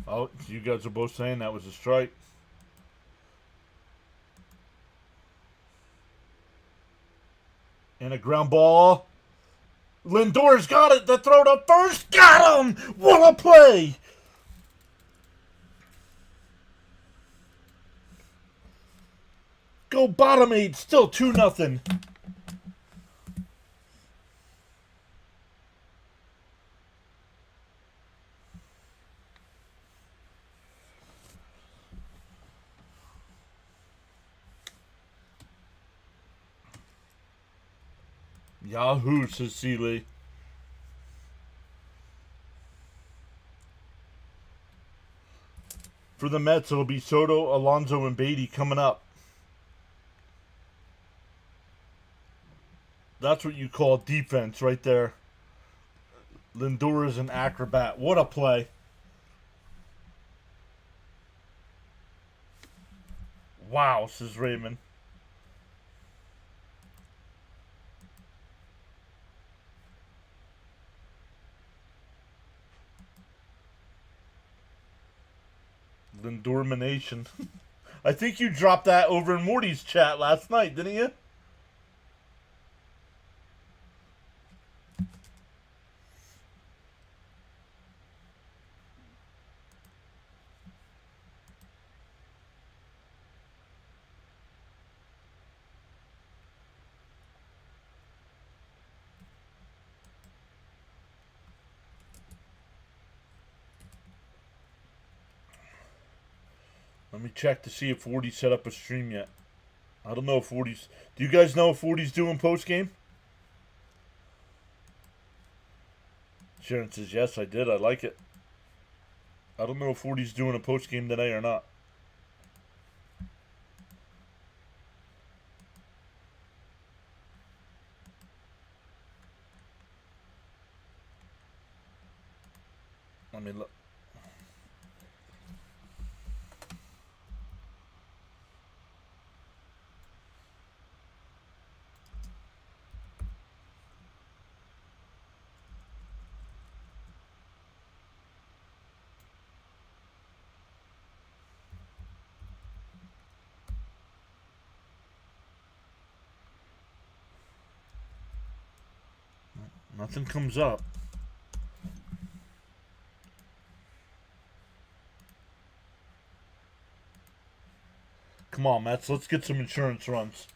Oh, you guys are both saying that was a strike. And a ground ball. Lindor's got it. The throw to first. Got him. What a play. Go bottom 8. Still 2-0. Yahoo, says Seeley. For the Mets, it'll be Soto, Alonso, and Beatty coming up. That's what you call defense right there. Lindor is an acrobat. What a play. Wow, says Raymond. Lindormination. I think you dropped that over in Morty's chat last night, didn't you? Let me check to see if 40 set up a stream yet. I don't know if 40's... Do you guys know if 40's doing post-game? Sharon says, yes, I did. I like it. I don't know if 40's doing a post-game today or not. Let me look. Nothing comes up. Come on, Mets. Let's get some insurance runs.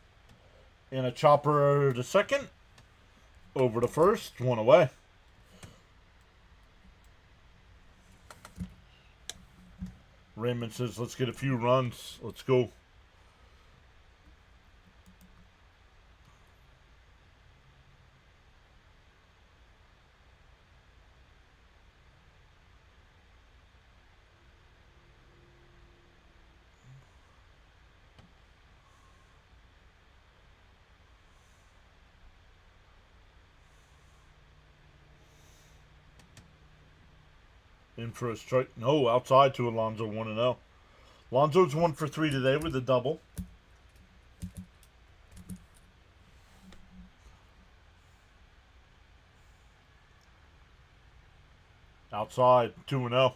And a chopper to second. Over to first. One away. Raymond says, let's get a few runs. Let's go. In for a strike. No, outside to Alonso, 1-0. Alonso's 1 for 3 today with a double. Outside, 2-0.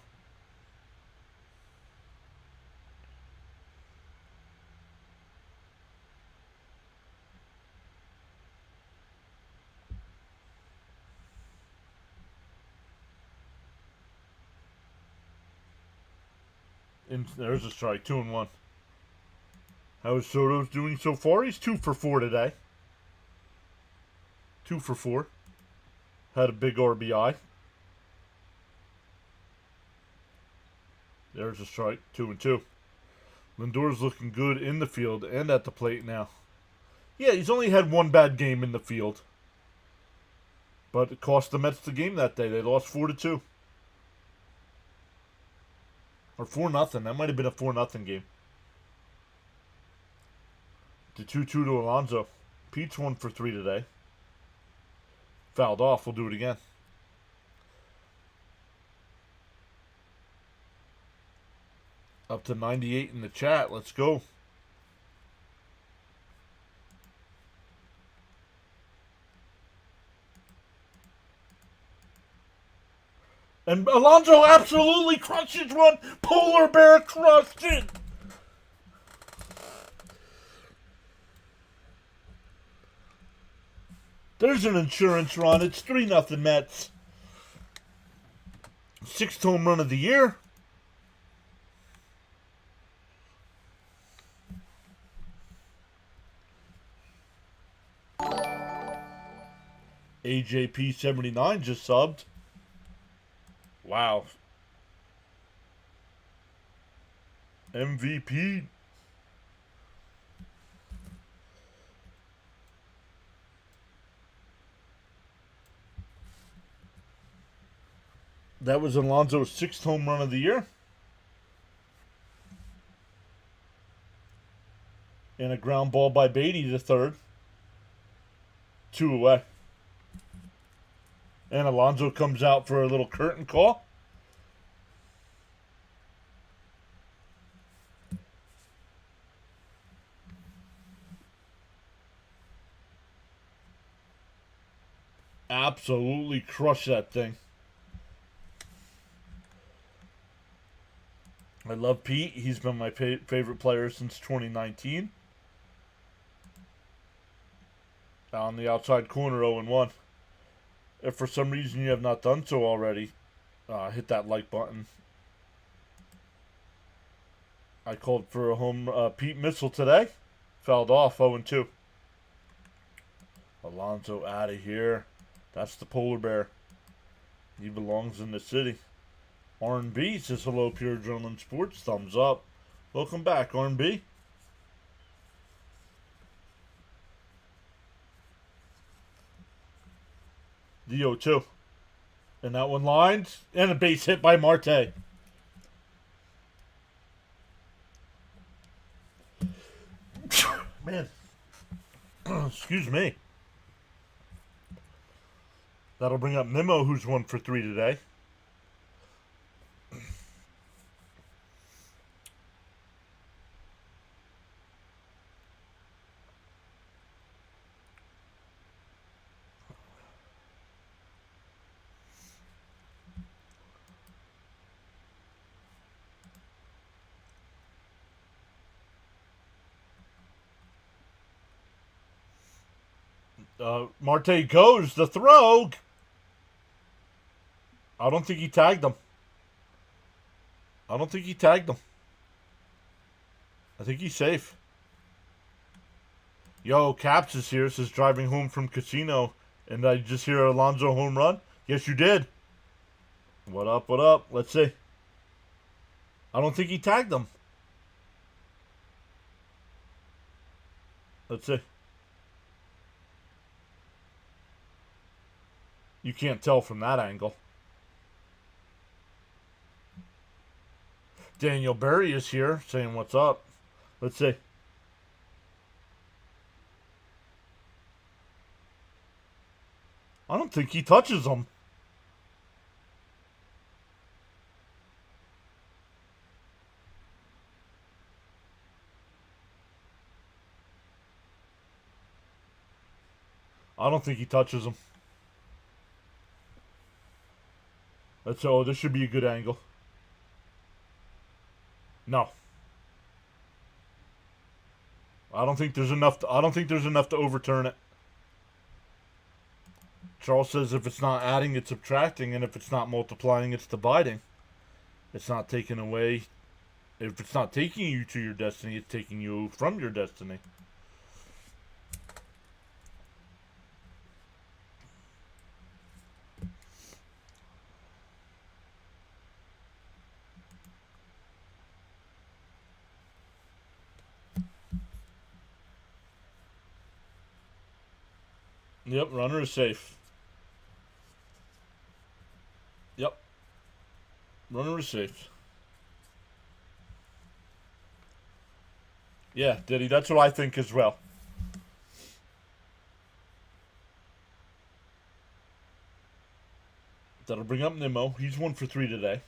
And there's a strike, 2-1. How is Soto's doing so far? He's 2 for 4 today. 2 for 4. Had a big RBI. There's a strike, 2-2. Lindor's looking good in the field and at the plate now. Yeah, he's only had one bad game in the field. But it cost the Mets the game that day. They lost 4-2. Or 4-0. That might have been a 4-0 game. The 2-2 to Alonso. Pete's 1 for 3 today. Fouled off. We'll do it again. Up to 98 in the chat. Let's go. And Alonso absolutely crushes one. Polar Bear crushed it. There's an insurance run. It's 3-0 Mets. 6th home run of the year. AJP79 just subbed. Wow. MVP. That was Alonso's 6th home run of the year. And a ground ball by Beatty to third. 2 away. And Alonso comes out for a little curtain call. Absolutely crush that thing. I love Pete. He's been my favorite player since 2019. On the outside corner, 0-1. If for some reason you have not done so already, hit that like button. I called for a home Pete missile today. Fouled off, 0-2. Alonso out of here. That's the Polar Bear. He belongs in the city. R&B says hello, Pure Adrenaline Sports. Thumbs up. Welcome back, R&B. The 0-2. And that one lines. And a base hit by Marte. Man. Excuse me. That'll bring up Nimmo, who's 1 for 3 today. Marte goes. The throw. I don't think he tagged him. I don't think he tagged him. I think he's safe. Yo, Caps is here. Says driving home from casino, and I just hear Alonso home run. Yes, you did. What up? What up? Let's see. I don't think he tagged him. Let's see. You can't tell from that angle. Daniel Berry is here saying what's up. Let's see. I don't think he touches him. I don't think he touches him. This should be a good angle. No. I don't think there's enough to overturn it. Charles says if it's not adding, it's subtracting, and if it's not multiplying, it's dividing. It's not taking away. If it's not taking you to your destiny, it's taking you from your destiny. Yep, runner is safe. Yep. Runner is safe. Yeah, Diddy, that's what I think as well. That'll bring up Nimmo. He's 1 for 3 today.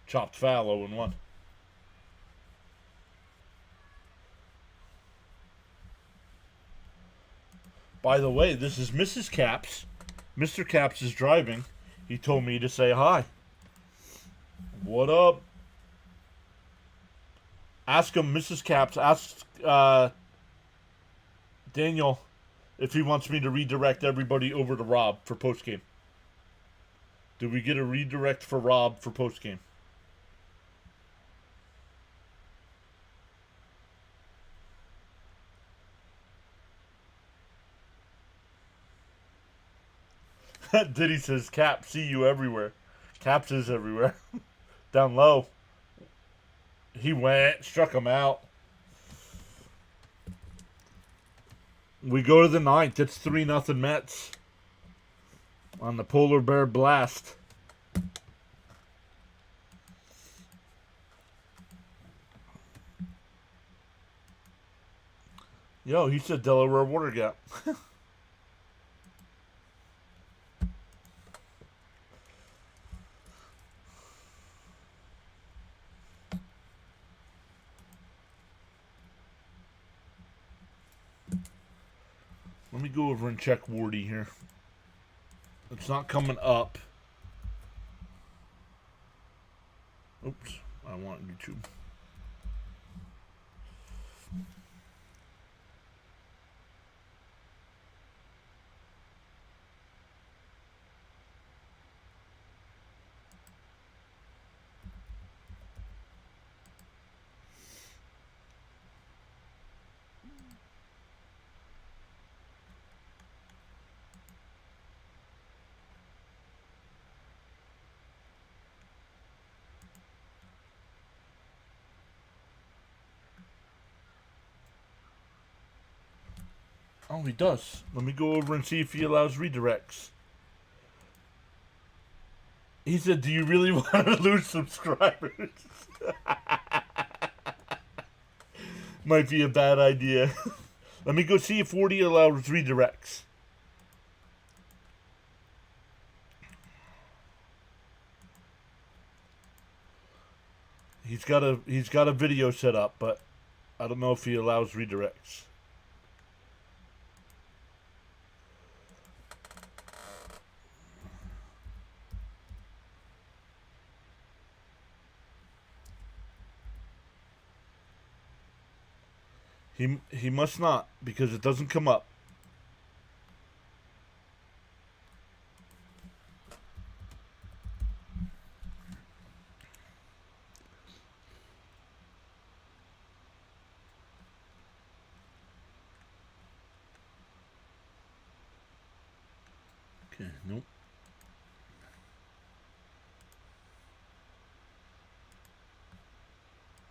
Chopped foul, 0-1. By the way, this is Mrs. Caps. Mr. Caps is driving. He told me to say hi. What up? Ask him, Mrs. Caps, ask Daniel if he wants me to redirect everybody over to Rob for postgame. Did we get a redirect for Rob for postgame? Diddy says, Cap, see you everywhere. Caps is everywhere. Down low. He went, struck him out. We go to the 9th. It's 3-0 Mets on the Polar Bear Blast. Yo, he said Delaware Water Gap. Let me go over and check Wardy here. It's not coming up. Oops, I want YouTube. Oh, he does. Let me go over and see if he allows redirects. He said, do you really want to lose subscribers? Might be a bad idea. Let me go see if 40 allows redirects. He's got a video set up, but I don't know if he allows redirects. He must not, because it doesn't come up. Nope.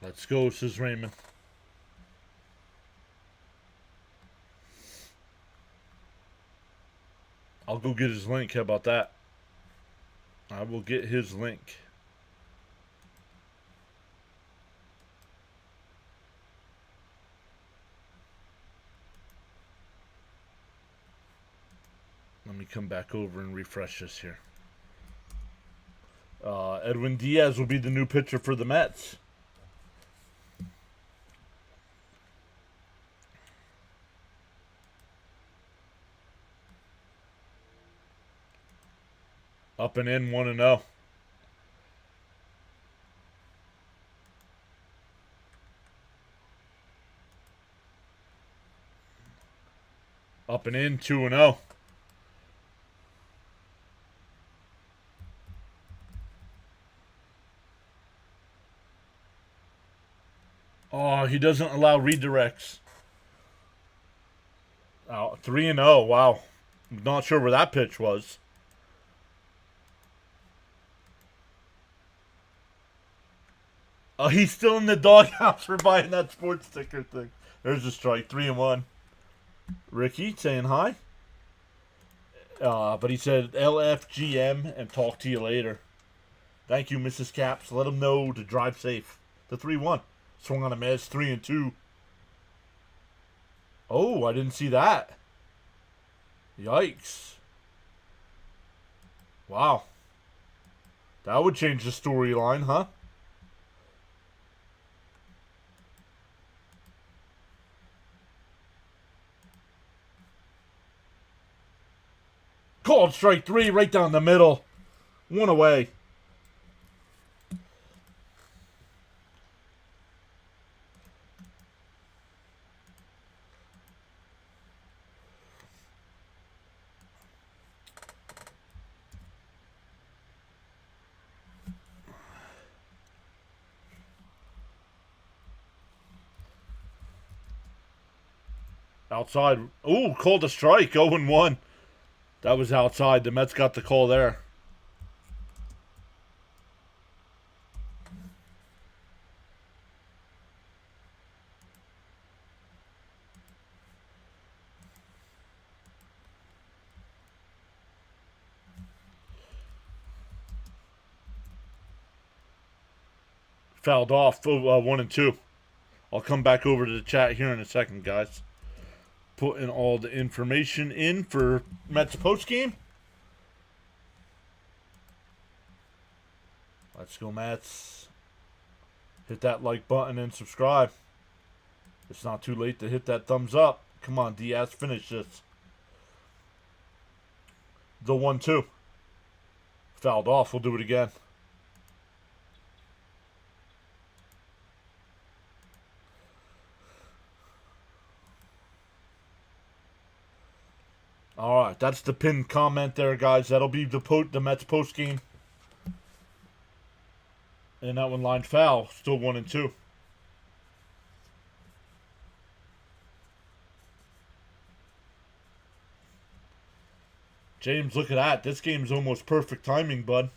Let's go, says Raymond. I'll go get his link. How about that? I will get his link. Let me come back over and refresh this here. Edwin Diaz will be the new pitcher for the Mets. Up and in, 1-0. Up and in, 2-0. Oh, he doesn't allow redirects. Oh, 3-0. Wow. Not sure where that pitch was. Oh, he's still in the doghouse for buying that sports sticker thing. There's a strike. 3-1. Ricky saying hi. But he said LFGM and talk to you later. Thank you, Mrs. Caps. Let him know to drive safe. The 3-1. Swung on a miss. 3-2. Oh, I didn't see that. Yikes. Wow. That would change the storyline, huh? Called strike 3 right down the middle. 1 away. Outside. Ooh, called a strike. 0-1. That was outside. The Mets got the call there. Fouled off. 1-2. I'll come back over to the chat here in a second, guys. Putting all the information in for Mets postgame. Let's go, Mets. Hit that like button and subscribe. It's not too late to hit that thumbs up. Come on, Diaz, finish this. The 1-2. Fouled off. We'll do it again. All right, that's the pinned comment there, guys. That'll be the Mets post game. And that one line foul, still 1-2. James, look at that. This game's almost perfect timing, bud.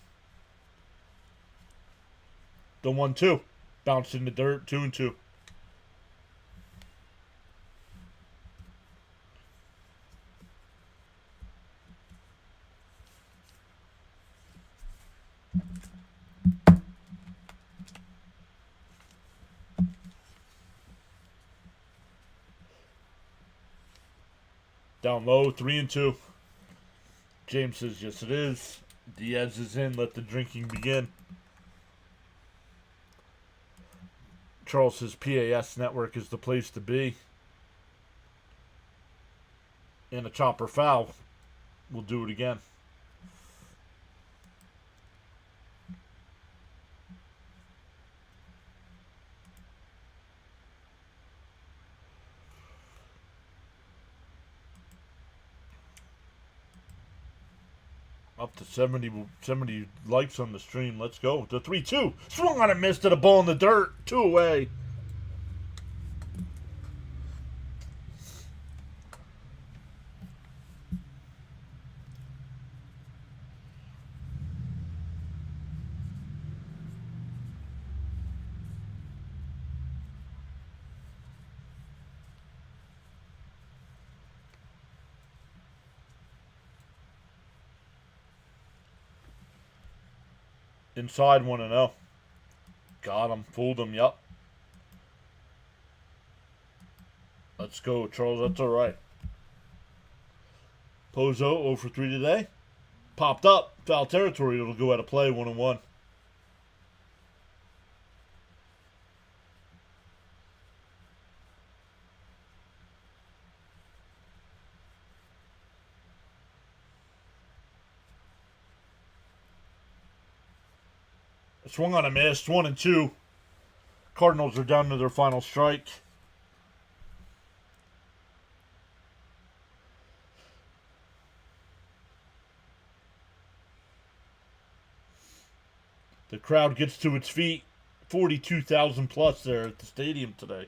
The 1-2. Bounced in the dirt, 2-2. Down low, 3-2. James says, yes, it is. Diaz is in. Let the drinking begin. Charles says, PAS network is the place to be. And a chopper foul. We'll do it again. Up to 70 likes on the stream. Let's go. The 3-2. Swung on and missed to the ball in the dirt. 2 away. Inside 1-0. Got him. Fooled him. Yup. Let's go, Charles. That's all right. Pozo 0 for 3 today. Popped up. Foul territory. It'll go out of play. 1-1. Swung on a miss. 1-2. Cardinals are down to their final strike. The crowd gets to its feet. 42,000 plus there at the stadium today.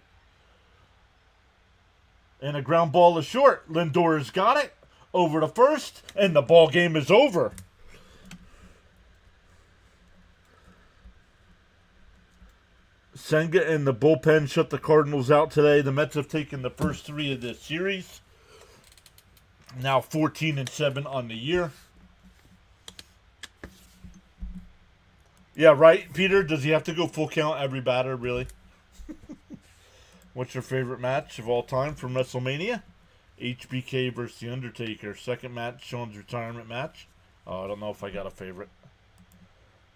And a ground ball is short. Lindor has got it. Over to first. And the ball game is over. Senga and the bullpen shut the Cardinals out today. The Mets have taken the first 3 of this series. Now 14-7 on the year. Yeah, right, Peter? Does he have to go full count every batter, really? What's your favorite match of all time from WrestleMania? HBK versus The Undertaker. Second match, Sean's retirement match. Oh, I don't know if I got a favorite.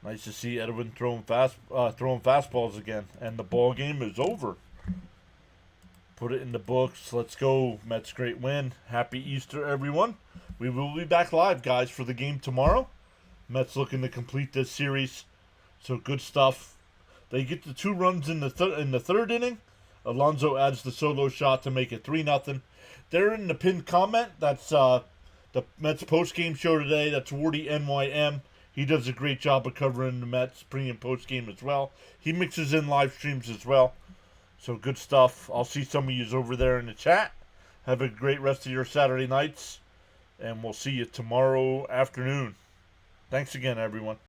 Nice to see Edwin throwing fastballs again. And the ball game is over. Put it in the books. Let's go. Mets great win. Happy Easter, everyone. We will be back live, guys, for the game tomorrow. Mets looking to complete this series. So good stuff. They get the 2 runs in the third inning. Alonso adds the solo shot to make it 3-0. There in the pinned comment, that's the Mets post-game show today. That's Wardy NYM. He does a great job of covering the Mets pre- and post-game as well. He mixes in live streams as well. So good stuff. I'll see some of you over there in the chat. Have a great rest of your Saturday nights. And we'll see you tomorrow afternoon. Thanks again, everyone.